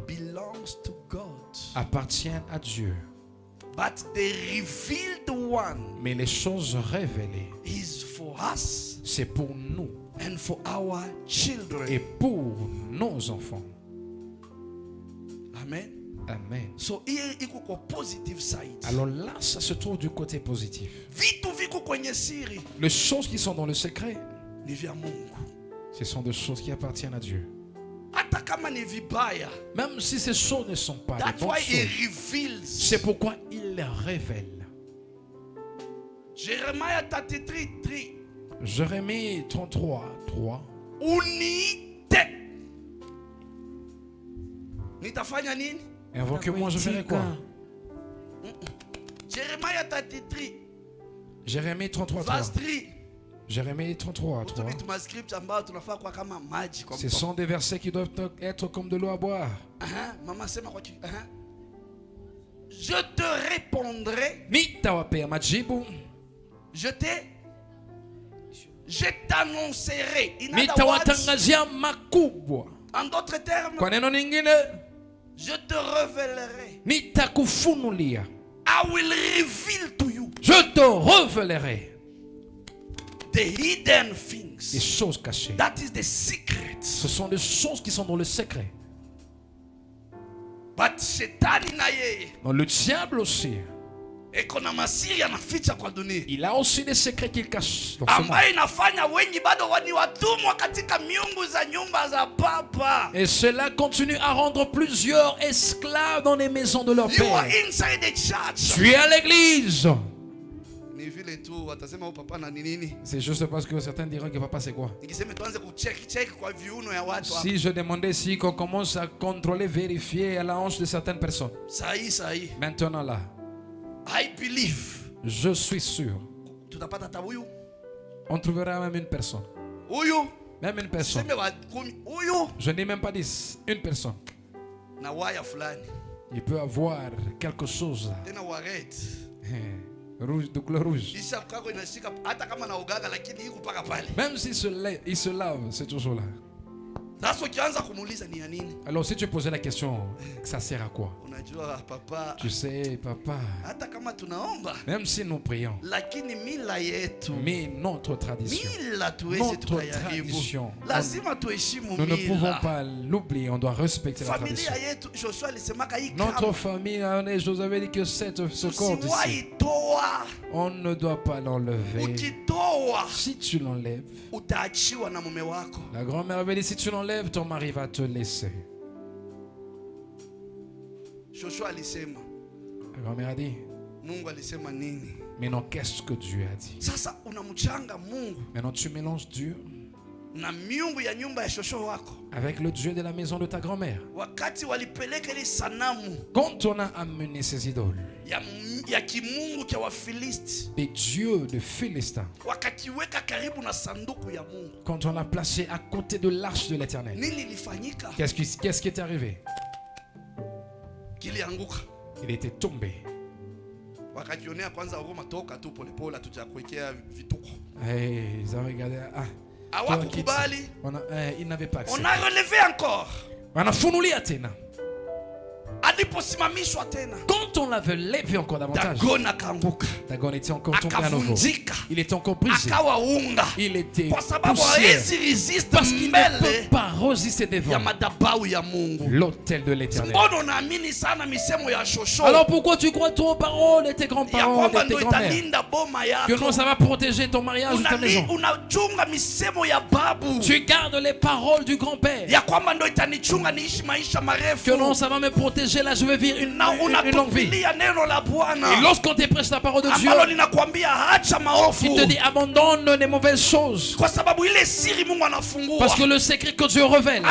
belongs to God, appartiennent à Dieu. but the revealed one Mais les choses révélées, is for us c'est pour nous and for our children. et pour nos enfants. Amen. Amen. So here iko kwa positive side. Alors là, ça se trouve du côté positif. Vitu viko kwenye siri Les choses qui sont dans le secret, ni vya Mungu. ce sont des choses qui appartiennent à Dieu. Hata kama ni vibaya, Même si ces choses ne sont pas des that's bonnes why he choses, reveals. c'est pourquoi il les révèle. Jeremiah 33:3. Jérémie 33:3. Uniite. Nitafanya nini? Invoque-moi, je ferai quoi? Jeremiah 33 Jérémie verse 33:3. 3. Jérémie 33:3. Ce sont des versets qui doivent être comme de l'eau à boire. Je te répondrai. Je t'annoncerai. En d'autres termes, je te révélerai. I will reveal to you Je te révélerai the hidden things. les choses cachées. That is the secret. Ce sont des choses qui sont dans le secret. But Shetani na yeye, Dans le diable aussi, eko na masiri anaficha kwa dunia, il a aussi des secrets qu'il cache dans ce monde. ambayo inafanya wengi bado ni watumwa katika miungu za nyumba za baba. Et cela continue à rendre plusieurs esclaves dans les maisons de leur You are père. inside the church. Tu es à l'église. Ni vile tu watasema huyu papa na ni nini? C'est juste parce que certains diront que papa c'est quoi. Nikisema tuanze kucheck kwa viuno ya watu hapa. Si je demandais si qu'on commence à contrôler, vérifier à la hanche de certaines personnes. Sahi. Maintenant là, I believe. je suis sûr, Tutapata hata huyu. on trouvera même une personne. Huyu. Même une personne. Sema wa 10. Huyu. Je n'ai même pas 10. Une personne. Na waya fulani. Il peut avoir quelque chose Tena wa red. rouge, de couleur rouge. Isa kako inashika hata kama na ugaga lakini iko paka pale. Même s'il se lave, c'est toujours là. Sasa ukianza kumuuliza ni ya nini? Alors si tu posais la question, ça sert à quoi? Unajua papa. Tu sais, papa, Hata kama tunaomba. même si nous prions, Lakini mila yetu. mais notre tradition, Mila tuwezi notre tukayaribu. tradition, Lazima tuheshimu nous ne pouvons mila. pas l'oublier, on doit respecter la tradition. Familia yetu Joshua alisemaka hii Notre kama famille, je vous avais dit que ce corps ici, usiwahi toa. on ne doit pas l'enlever. Ukitoa Si tu l'enlèves, utaachiwa na mume wako. la grand-mère avait dit, si tu l'enlèves, ton mari va te laisser. Joshua alisema, La grand-mère a dit, Mungu alisema nini? mais non, qu'est-ce que Dieu a dit? Sasa unamchanga Mungu Maintenant, tu mélanges Dieu na miungu ya nyumba ya shosho wako. avec le Dieu de la maison de ta grand-mère. Wakati walipeleka ile sanamu Quand on a amené ces idoles, ya kimungu kia Wafilisti, des dieux de Philistins, wakakiweka karibu na sanduku ya Mungu, quand on l'a placé à côté de l'arche de l'Éternel, nini ilifanyika? qu'est-ce qui est arrivé? Kilianguka. Il était tombé. Wakajionea kwanza Roma, toka tu polepole, hatujakuwekea vituko. Et ils ont regardé. Hawakukubali. Ils n'avaient pas accepté. On a relevé encore. Wanafunulia tena. Aliposimamishwa tena, Quand on l'avait levé encore davantage, Dagon akaanguka, Dagon était encore tombé à nouveau. akavunjika, Il était encore brisé. akawa unga, Il était kwa sababu poussière. hawezi resist Parce qu'il ne mbele peut pas résister ya devant madhabahu ya Mungu. l'autel de l'Éternel. Mbona unaamini sana misemo ya shosho Alors pourquoi tu crois trop aux paroles de tes ya grands-parents, kwamba de tes ndo grands-mères? italinda boma Que non, yako? ça va protéger ton mariage ou ta maison. Unachunga misemo ya babu Tu gardes les paroles du grand-père. ya kwamba ndo itanichunga niishi maisha Que non, marefu. ça va me protéger là, je veux vivre une longue vie. Et lorsqu'on te prêche la parole de Dieu, il te dit abandonne les mauvaises choses. Parce que le secret que Dieu révèle,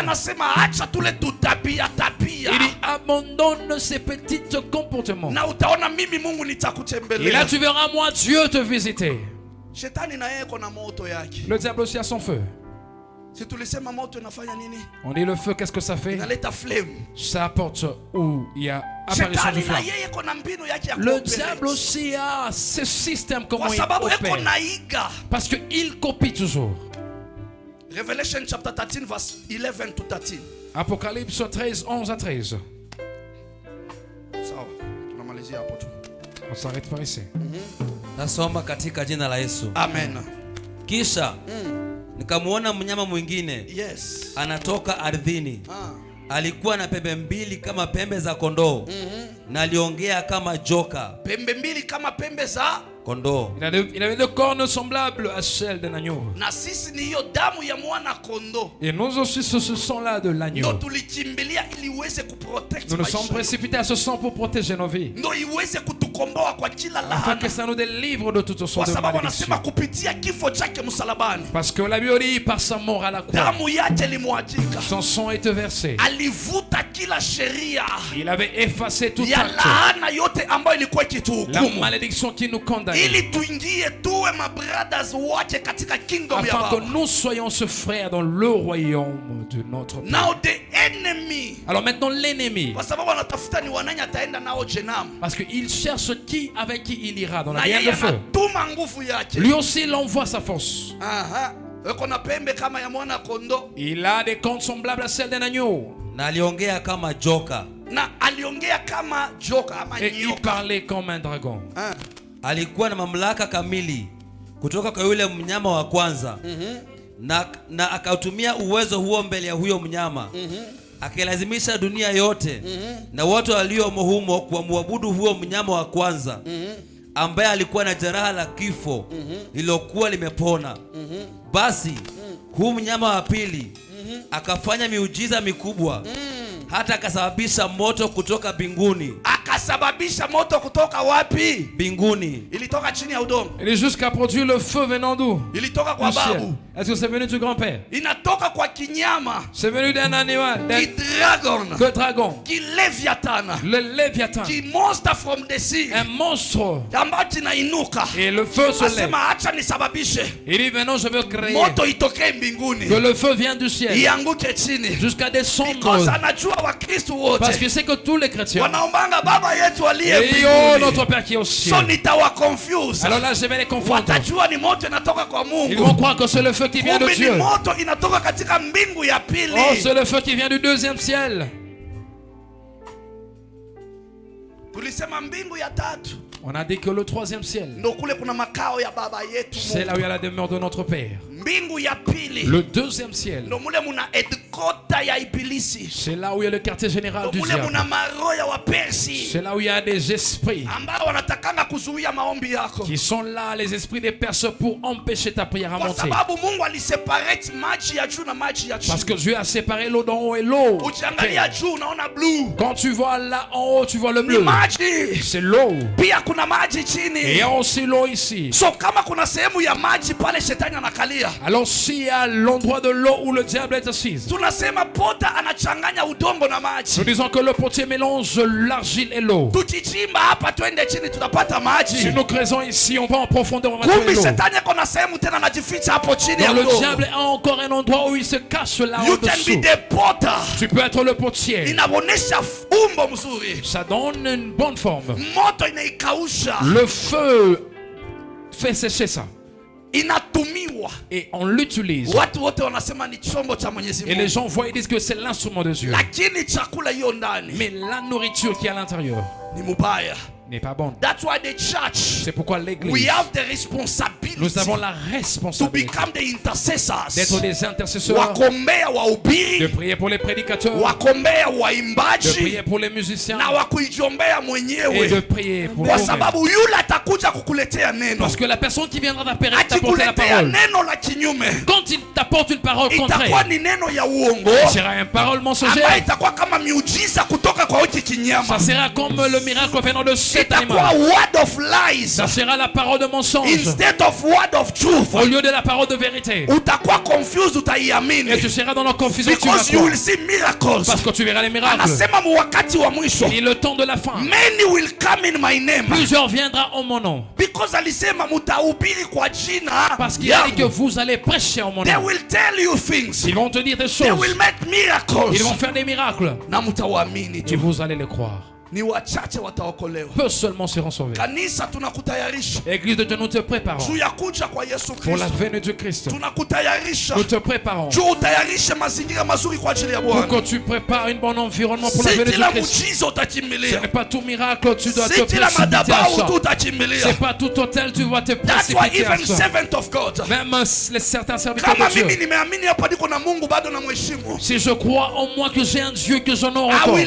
il dit abandonne ces petits comportements. Et là tu verras moi Dieu te visiter. Le diable aussi a son feu. On dit le feu, qu'est-ce que ça fait? Ça apporte où il y a apparition du flamme. Le diable aussi a ce système, comment il opère. Parce qu'il copie toujours. Revelation chapter 13 verse 11 to 13. Apocalypse 13, 11 à 13. On s'arrête par ici. Nasoma katika jina la Yesu. Amen. Kisha nikamuona mnyama mwingine, yes, anatoka ardhini. Alikuwa na pembe mbili kama pembe za kondoo, na aliongea kama joka. Pembe mbili kama pembe za kondoo. Il avait deux cornes semblables à celles d'un agneau. Na sisi ni hiyo damu ya mwana kondoo. Et nous aussi ce sang là de l'agneau. Ndio tulikimbilia ili iweze kuprotect. Nous nous sommes précipités à ce sang pour protéger nos vies. Ndio iweze kutukomboa kwa kila laana. Afin que ça nous délivre de toute sorte de malédiction. Kwa sababu wanasema kupitia kifo chake msalabani. Parce que la Bible dit par sa mort à la croix. Damu yake ilimwagika. Son sang était versé. Alivuta kila sheria. Il avait effacé tout acte. Laana yote ambayo ilikuwa ikituhukumu. La malédiction qui nous condamne. Ili tuingie tuwe mabrothers wake katika kingdom ya Baba. Afin que nous soyons ce frère dans le royaume de notre Père. Now the enemy. Alors maintenant l'ennemi. Kwa sababu anatafuta ni wanani ataenda nao jehanamu. Parce que il cherche qui avec qui il ira dans la guerre de feu. Tuma nguvu yake. Lui aussi il envoie sa force. Aha. Kuna pembe kama ya mwana kondoo. Il a des cornes semblables à celles d'un agneau. Na aliongea kama joka. Na aliongea kama joka ama nyoka. Et il parlait comme un dragon. Alikuwa na mamlaka kamili kutoka kwa yule mnyama wa kwanza. Na akautumia uwezo huo mbele ya huyo mnyama. Akilazimisha dunia yote na watu waliomo humo kuabudu huo mnyama wa kwanza, ambaye alikuwa na jeraha la kifo lilokuwa limepona. Basi huu mnyama wa pili akafanya miujiza mikubwa, hata akasababisha moto kutoka mbinguni. Akasababisha moto kutoka wapi? Mbinguni. Ilitoka chini ya udongo. Il est jusqu'à produire le feu venant d'où? Ilitoka kwa babu. Est-ce que c'est venu du grand-père? Inatoka kwa kinyama. C'est venu d'un animal. Qui dragon. Que dragon? Qui léviathan. Le léviathan. Qui monster from the sea. Un monstre. Ambacho inainuka. Et le feu se lève. Asema acha nisababishe. Il dit maintenant je veux créer. Moto itoke mbinguni. Que le feu vienne du ciel. Ianguke chini. Jusqu'à descendre. Because anajua Wakristo wote. Parce que c'est que tous les chrétiens. Wanaombanga baba yetu aliye mbinguni. Et oh notre Père qui est au ciel. So nitawa confuse. Alors là je vais les confondre. Watajua ni moto inatoka kwa Mungu. Ils vont croire que c'est le feu qui vient de Dieu. Moto inatoka katika mbingu ya pili. Oh, c'est le feu qui vient du deuxième ciel. Tulisema mbingu ya tatu. On a dit que le troisième ciel. Ndo kule kuna makao ya baba yetu. C'est là où il y a la demeure de notre Père. Mbingu ya pili. Le deuxième ciel. Ndo mule muna headquarter ya ibilisi. C'est là où il y a le quartier général du diable. Muna maroho ya wapersi. C'est là où il y a des esprits. Ambao wanatakanga kuzuia maombi yako. Qui sont là, les esprits des Perses, pour empêcher ta prière à monter. Kwa sababu Mungu aliseparate maji ya juu na maji ya chini. Parce que Dieu a séparé l'eau d'en haut et l'eau. Ukiangalia juu unaona blue. Quand tu vois là en haut, tu vois le bleu. C'est l'eau. Pia kuna maji chini. Et il y a aussi l'eau ici. So kama kuna sehemu ya maji pale shetani anakalia. Alors s'il y a l'endroit de l'eau où le diable est assis. Tunasema pota anachanganya udongo na maji. Nous disons que le potier mélange l'argile et l'eau. Tukichimba hapa twende chini tutapata maji. Si nous creusons ici, on va en profondeur, on va trouver l'eau. Shetani kuna sehemu tena anajificha hapo chini ya udongo. Le diable a encore un endroit où il se cache là en dessous. You can be the potter. Tu peux être le potier. Inaonesha umbo mzuri. Ça donne une bonne forme. Moto inaikausha. Le feu fait sécher ça. Inatumiwa. Et on l'utilise. Watu wote wanasema ni chombo cha Mwenyezi Mungu. Et les gens voient et disent que c'est l'instrument de Dieu. Lakini chakula hiyo ndani. Mais la nourriture qui est à l'intérieur. Ni mubaya. n'est pas bonne. That's why the church, c'est pourquoi l'église, we have the responsibility, nous avons la responsabilité to become the intercessors, d'être des intercesseurs, wakombea wahubiri, de prier pour les prédicateurs, wakombea waimbaji, de prier pour les musiciens, na wakuijiombea mwenyewe, et de prier pour kwa nous-mêmes. sababu yule atakuja kukuletea neno, Parce que la personne qui viendra t'apporter la parole, neno la kinyume, quand il t'apporte une parole contraire, itakuwa ni neno ya uongo, ce sera une parole mensongère, ambayo itakuwa kama miujiza kutoka kwa hiki kinyama, ça sera comme le miracle venant de cet animal, word of lies, ça sera la parole de mensonge instead of word of truth, au lieu de la parole de vérité. Utakuwa confused, utaiamini, et tu seras dans la confusion, because you will see miracles, parce que tu verras les miracles. Anasema wakati wa mwisho, et le temps de la fin, many will come in my name, plusieurs viendront en mon nom, because alisema mutahubiri kwa jina, parce qu'il a dit que vous allez prêcher en mon nom. They will tell you things, ils vont te dire des choses, they will make miracles, ils vont faire des miracles, na mutawaamini tu, et vous allez les croire. Ni wachache wataokolewa. Peu seulement seront sauvés. Kanisa tunakutayarisha. Église de Dieu, nous te préparons. Juu ya kuja kwa Yesu Kristo. Pour la venue de Christ. Tunakutayarisha. Nous te préparons. Juu utayarishe mazingira mazuri kwa ajili ya Bwana. Pour que tu prépares un bon environnement pour la venue de Christ. Ce n'est pas tout miracle, tu dois te précipiter à ça. C'est pas tout hôtel, tu dois te précipiter à ça. Même les certains serviteurs de Dieu. Si je crois en moi que j'ai un Dieu que j'honore encore,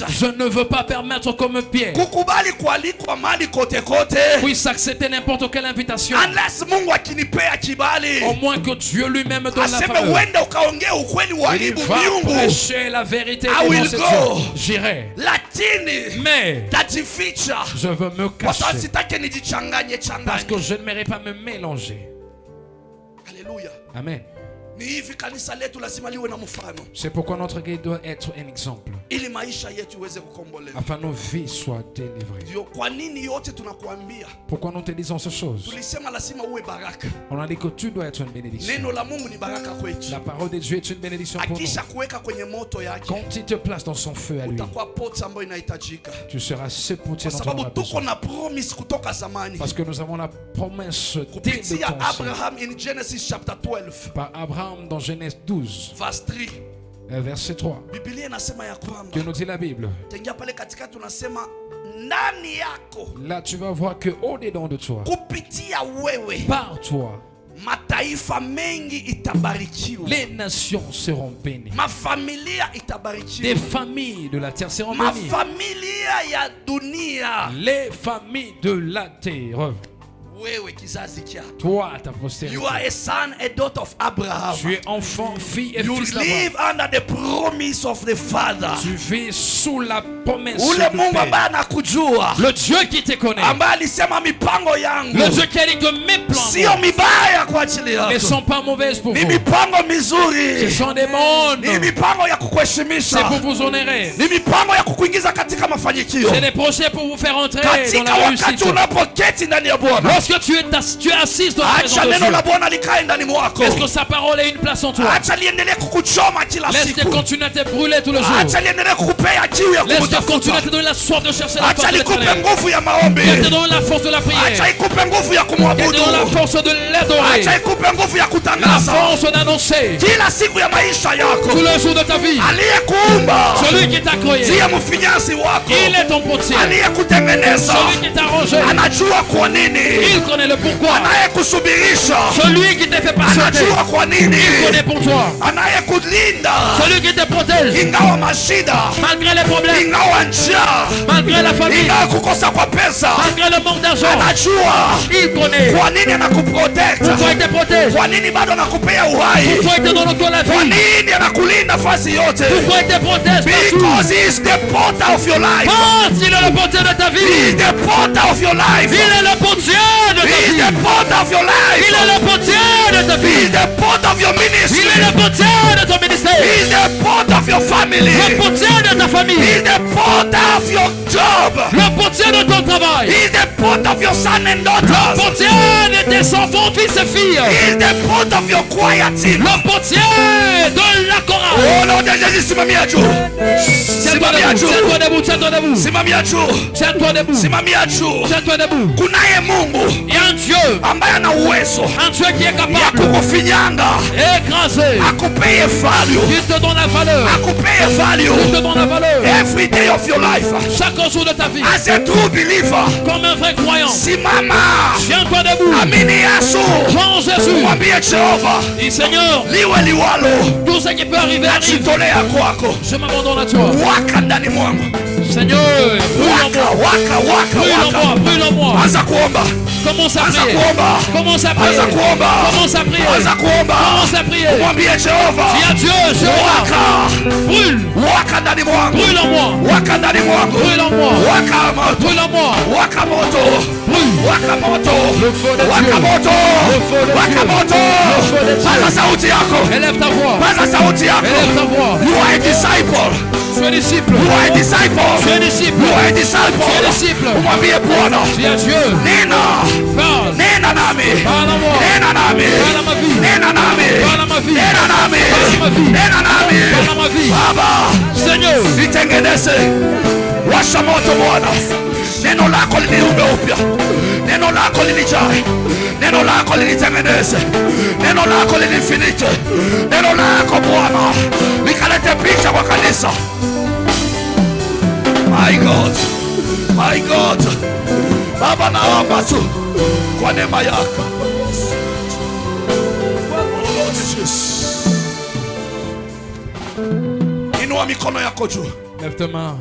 je ne veux pas permettre comme mes pieds puisse accepter n'importe quelle invitation, au moins que Dieu lui-même donne la faveur. Il va prêcher la vérité devant ses yeux. J'irai, mais je veux me cacher parce que je ne mérite pas me mélanger. Alléluia. Amen. C'est pourquoi notre église doit être un exemple, afin que nos vies soient délivrées. Pourquoi nous te disons ces choses? On a dit que tu dois être une bénédiction. La parole de Dieu est une bénédiction pour nous. Quand il te place dans son feu à lui, tu seras ce potier dont on a besoin. Parce que nous avons la promesse dès le temps par Abraham dans Genèse 12, verset 3, que nous dit la Bible. Là tu vas voir que au-dedans de toi, par toi, les nations seront bénies. Des familles de la terre seront bénies. Les familles de la terre. Toi, ta postérité. You are a son, a daughter of Abraham. Tu es enfant, fille et fils d'Abraham. You live under the promise of the Father. Tu vis sous la promesse du Père. Le Dieu qui te connaît. Le Dieu qui a dit que mes plans ne sont pas mauvaises pour vous. Ce sont des mondes. C'est pour vous honorer. C'est des projets pour vous faire entrer dans la réussite. Lorsque tu es assis dans la présence de Dieu, est-ce que sa parole a une place en toi? Laisse-le continuer à te brûler tout le jour. Laisse-le continuer à te donner la soif de chercher la force de l'éternel. Laisse-le te donner la force de la prière. Laisse-le te donner la force de l'adorer. La force d'annoncer tout le jour de ta vie. Celui qui t'a créé, il est ton potier. Celui qui t'a rangé, il connaît le pourquoi. Celui qui te fait patienter, il connaît pour toi. Celui qui te protège malgré les problèmes, malgré la famille, malgré le manque d'argent, il connaît pourquoi il te protège, pourquoi il te donne encore la vie, pourquoi il te protège partout. Parce qu'il est le porteur de ta vie. Il est le porteur de ta vie. Il est le portier de ta vie. Il est le portier de ton ministère. Le portier de ta famille. Le portier de ton travail. Le portier de tes Ils sont vos fils et filles. He is the port of your choir team. Le portier de la chorale. Oh nom de Jésus, simamia juu. Simamia juu. Tiens-toi debout, tiens-toi debout. Simamia juu. Tiens-toi debout. Simamia juu. Tiens-toi debout. Kunaye Mungu. Il y a un Dieu. Ambaye ana uwezo. Un Dieu qui est Ya capable. kukufinyanga. Écraser. Akupeye value. Il te donne la valeur. Akupeye value. Il te donne la valeur. Every day of your life. Chaque jour de ta vie. As a true believer. Comme un vrai croyant. Simama. Tiens-toi debout. Amini Yesu. Jean Jésus. Mwambie Jehova. Dis Seigneur. Liwe liwalo. Tout ce qui peut arriver arrive. Najitolea kwako. Je m'abandonne à toi. Waka ndani mwangu. Seigneur, brûle en moi. Brûle en moi, brûle en moi. Anza kuomba. Commence à Anza prier. kuomba. Commence à prier. Anza kuomba. Commence à prier. Anza kuomba. Commence à prier. Mwambie Jehova. Dis à Dieu, Jéhovah. Waka. Brûle. Waka ndani mwangu. Brûle en moi. Waka ndani mwangu. Brûle en moi. Waka moto. Brûle en moi. Waka moto. Brûle. Waka moto. Le feu de Waka Dieu. moto. Le feu de Waka Dieu. moto. Le feu de Dieu. Paza sauti yako. Élève ta voix. Paza sauti yako. Élève ta voix. You are a disciple. Tu es disciple. You are a disciple. Tu es disciple. You are a disciple. Tu es disciple. Umwambie Bwana. Dis à Dieu. Nena. Parle. Nena nami. Parle à moi. Nena nami. Parle à ma vie. Nena nami. Parle à ma vie. Nena nami. Parle à ma vie. Nena nami. Parle à ma vie. Baba. Seigneur. Nitengeneze. Washa moto Bwana. Neno lako liniumbe upya. Neno lako linijae. Neno lako linitengeneze. Neno lako linifinike. Neno lako Bwana likalete picha kwa kanisa. My God. My God. Baba, naomba tu kwa neema yako. Oh Lord Jesus. Inua mikono yako juu. Lève tes mains.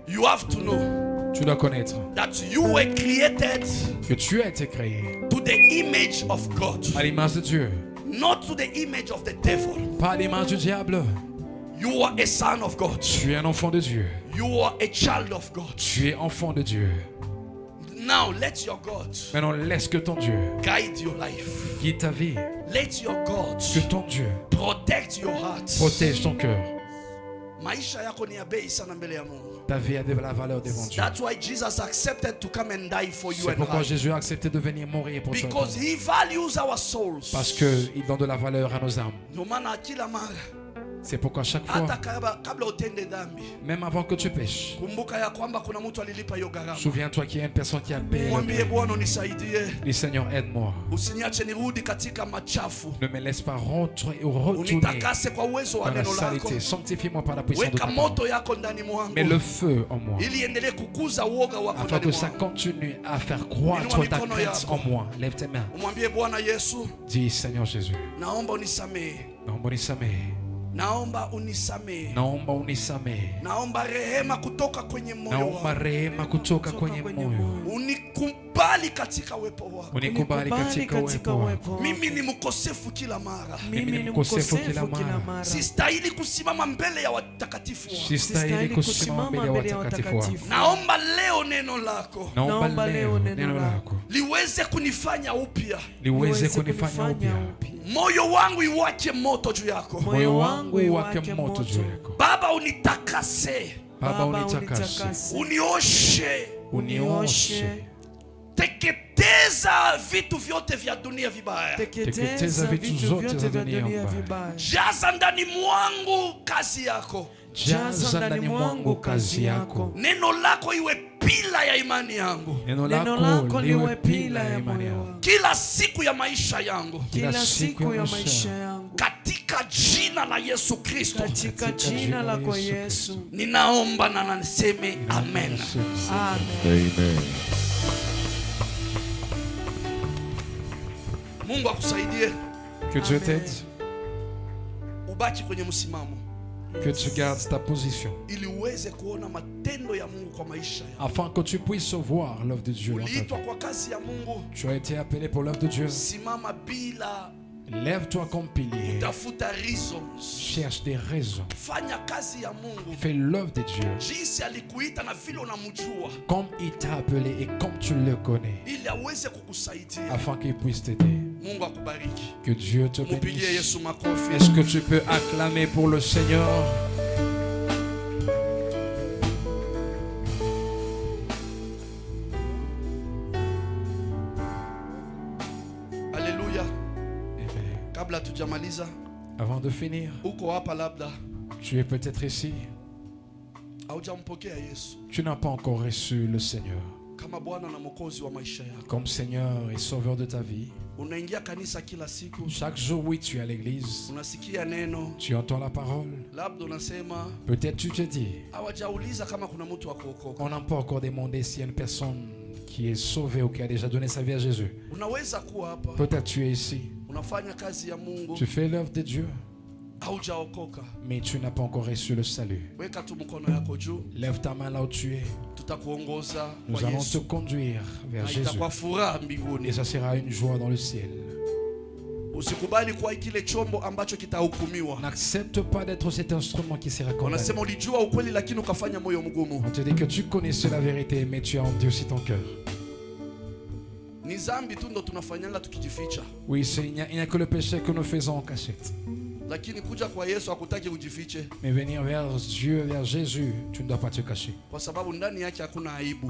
You have to know Tu dois connaître that you were created que tu as été créé to the image of God, à l'image de Dieu, not to the image of the devil. pas à l'image du diable. You are a son of God. Tu es un enfant de Dieu. You are a child of God. Tu es enfant de Dieu. Now let your God Maintenant, laisse que ton Dieu guide your life. guide ta vie. Let your God Que ton Dieu protect your heart. protège ton cœur. Maisha yako ni ya bei sana mbele ya Mungu. Ta vie a de la valeur devant Dieu. That's why Jesus accepted to come and die for you C'est and pourquoi I. Jésus a accepté de venir mourir pour toi. Because he values our souls. Parce qu'il donne de la valeur à nos âmes. Ndio maana kila mara C'est pourquoi chaque fois, hata kabla utende dhambi, même avant que tu pêches, kumbuka ya kwamba kuna mtu alilipa hiyo gharama. souviens-toi qu'il y a une personne qui a payé le Mwambie prix. Bwana unisaidie. Dis Seigneur, aide-moi. Usiniache nirudi katika machafu. Ne me laisse pas retourner Unitakase kwa uwezo wa dans la neno lako. saleté. Sanctifie-moi par la puissance de Weka ta parole. moto yako ndani mwangu. Mets le feu en moi. Ili endelee kukuza uoga wako Afin ndani que ça mwangu. continue à faire croître ta crainte en moi. Lève tes mains. Umwambie Bwana Yesu, Dis Seigneur Jésus. naomba unisamehe. Naomba unisamehe. Naomba unisamehe. Naomba unisamehe. Naomba rehema kutoka kwenye moyo Naomba wangu. rehema kutoka kwenye moyo. Unikubali katika uwepo wako. Unikubali katika uwepo wako. Mimi ni mkosefu kila mara. Mimi ni mkosefu kila mara. Sistahili kusimama mbele ya watakatifu wako. Sistahili kusimama mbele ya watakatifu wako. Naomba leo neno lako Naomba leo neno lako liweze kunifanya upya. liweze kunifanya upya. Moyo wangu iwake moto juu yako. Moyo wangu uwake moto juu yako. Baba, unitakase. Baba, unitakase. Unioshe. Unioshe. Teketeza vitu vyote vya dunia vibaya. Teketeza vitu zote za dunia mbaya. Jaza ndani mwangu kazi yako. Jaza ndani mwangu kazi yako. Neno lako iwe pila ya imani yangu. Neno lako liwe pila ya imani yangu. Kila siku ya maisha yangu. Kila siku ya maisha yangu. Katika jina la Yesu Kristo. Katika jina lako Yesu. Ninaomba na niseme amen. Amen. Mungu akusaidie. Que Dieu t'aide. Ubaki kwenye msimamo. Que tu gardes ta position. Ili uweze kuona matendo ya Mungu kwa maisha yako. Afin que tu puisses voir l'œuvre de Dieu dans ta vie. Uliitwa kwa kazi ya Mungu. Tu as été appelé pour l'œuvre de Dieu. Simama bila Lève-toi comme pilier. utafuta reasons. Cherche des raisons. Fanya kazi ya Mungu. Fais l'œuvre de Dieu. Jinsi alikuita na vile unamjua. Comme il t'a appelé et comme tu le connais. Ili aweze kukusaidia. Afin qu'il puisse t'aider. Mungu akubariki. Que Dieu te Mupigie bénisse. Yesu makofi. Est-ce que tu peux acclamer pour le Seigneur? Avant de finir, tu es peut-être ici. Tu n'as pas encore reçu le Seigneur comme Seigneur et Sauveur de ta vie. Chaque jour, oui, tu es à l'église. Tu entends la parole. Peut-être tu te dis, on n'a pas encore demandé s'il y a une personne qui est sauvée ou qui a déjà donné sa vie à Jésus. Peut-être tu es ici. Tu fais l'œuvre de Dieu, mais tu n'as pas encore reçu le salut. Lève ta main là où tu es. Nous allons te conduire vers Jésus. Et ça sera une joie dans le ciel. N'accepte pas d'être cet instrument qui sera condamné. On te dit que tu connaissais la vérité, mais tu as endurci ton cœur. Oui, il n'y a que le péché que nous faisons en cachette. Mais venir vers Dieu, vers Jésus, tu ne dois pas te cacher.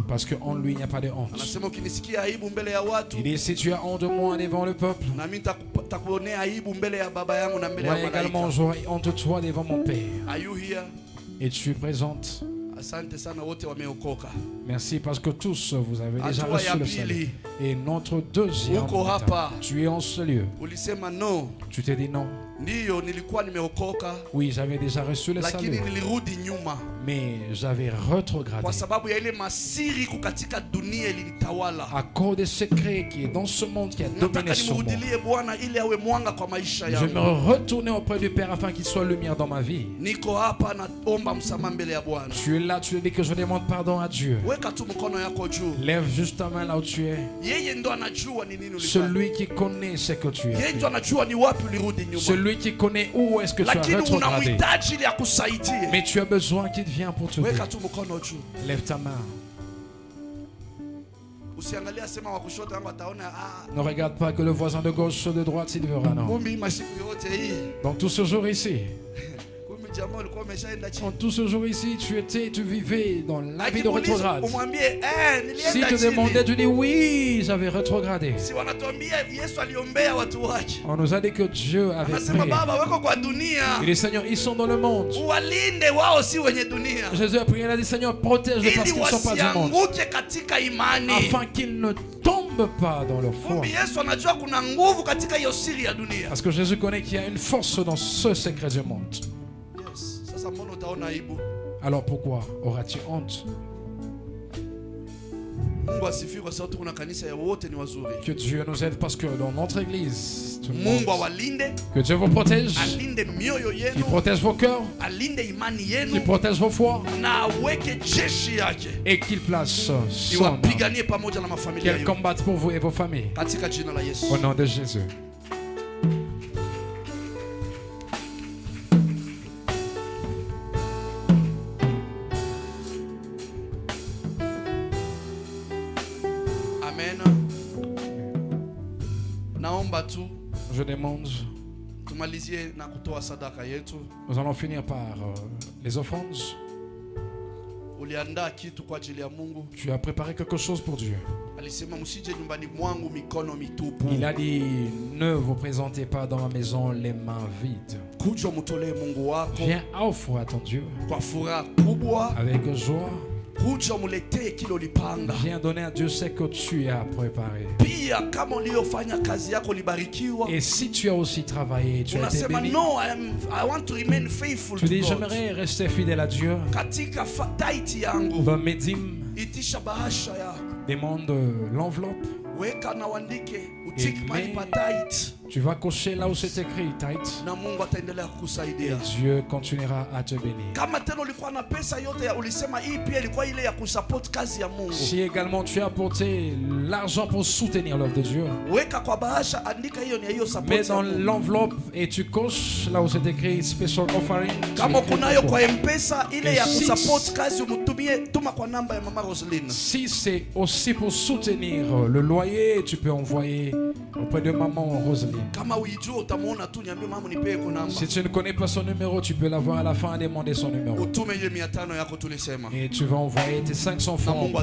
Parce qu'en lui, il n'y a pas de honte. Il dit, si tu as honte de moi devant le peuple, moi également j'aurai honte de toi devant mon Père. Et tu es présente. Merci parce que tous vous avez déjà reçu le salut. Et notre deuxième étape, tu es en ce lieu. Tu t'es dit non. Oui, j'avais déjà reçu le salut, mais j'avais rétrogradé à cause des secrets qui est dans ce monde qui a dominé sur moi. Je me retournais auprès du Père afin qu'il soit lumière dans ma vie. Tu es là, tu dis que je demande pardon à Dieu. Lève juste ta main là où tu es. Celui qui connaît ce que tu es. Celui qui connaît où est-ce que tu as rétrogradé. Mais tu as besoin qu'il vienne pour te dire. Lève ta main. Ne regarde pas que le voisin de gauche ou de droite il verra, non. Donc tout ce jour ici, en tout ce jour ici, tu vivais dans la vie de rétrograde. Si tu demandais, tu dis oui, j'avais rétrogradé. On nous a dit que Dieu avait prié. Et les seigneurs, ils sont dans le monde. Jésus a prié, il a dit, Seigneur, protège-les parce qu'ils ne sont pas du monde, afin qu'ils ne tombent pas dans leur foi. Parce que Jésus connaît qu'il y a une force dans ce secret du monde. Alors pourquoi auras-tu honte? Que Dieu nous aide parce que dans notre église, tout le monde, que Dieu vous protège, qu'il protège vos cœurs, qu'il protège vos foi, et qu'il place son arme, qu'il combatte pour vous et vos familles. Au nom de Jésus. Je demande, nous allons finir par les offrandes. Tu as préparé quelque chose pour Dieu. Il a dit, ne vous présentez pas dans ma maison les mains vides. Viens offre à ton Dieu avec joie. Viens donner à Dieu ce que tu as préparé. Et si tu as aussi travaillé, tu as été béni, tu dis, j'aimerais rester fidèle à Dieu. Dans mes dîmes, demande l'enveloppe. Et tu vas cocher là où c'est écrit tithe. Et Dieu continuera à te bénir. Si également tu as apporté l'argent pour soutenir l'œuvre de Dieu, mets dans l'enveloppe et tu coches là où c'est écrit special offering. Si c'est aussi pour soutenir le loyer, tu peux envoyer auprès de maman Roselyne. Céline. Si tu ne connais pas son numéro, tu peux l'avoir à la fin et demander son numéro. Et tu vas envoyer tes 500 francs pour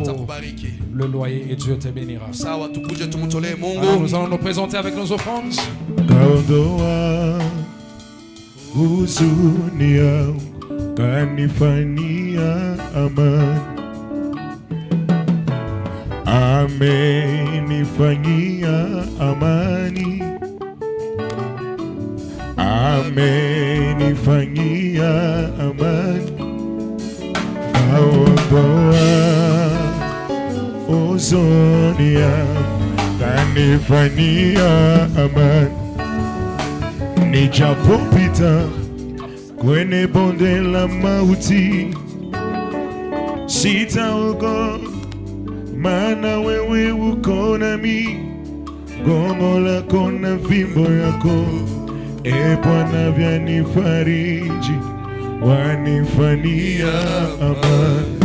le loyer et Dieu te bénira. Alors nous allons nous présenter avec nos offrandes. Kanifanyia amani, amenifanyia amani, amenifanyia amani, kaondoa huzuni yangu, kanifanyia amani, nijapopita kwenye bonde la mauti, sitaogopa, maana wewe uko nami, gongo lako na fimbo yako, e Bwana vyanifariji, wanifanyia amani.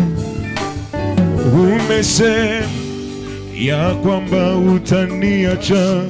Umesema ya kwamba utaniacha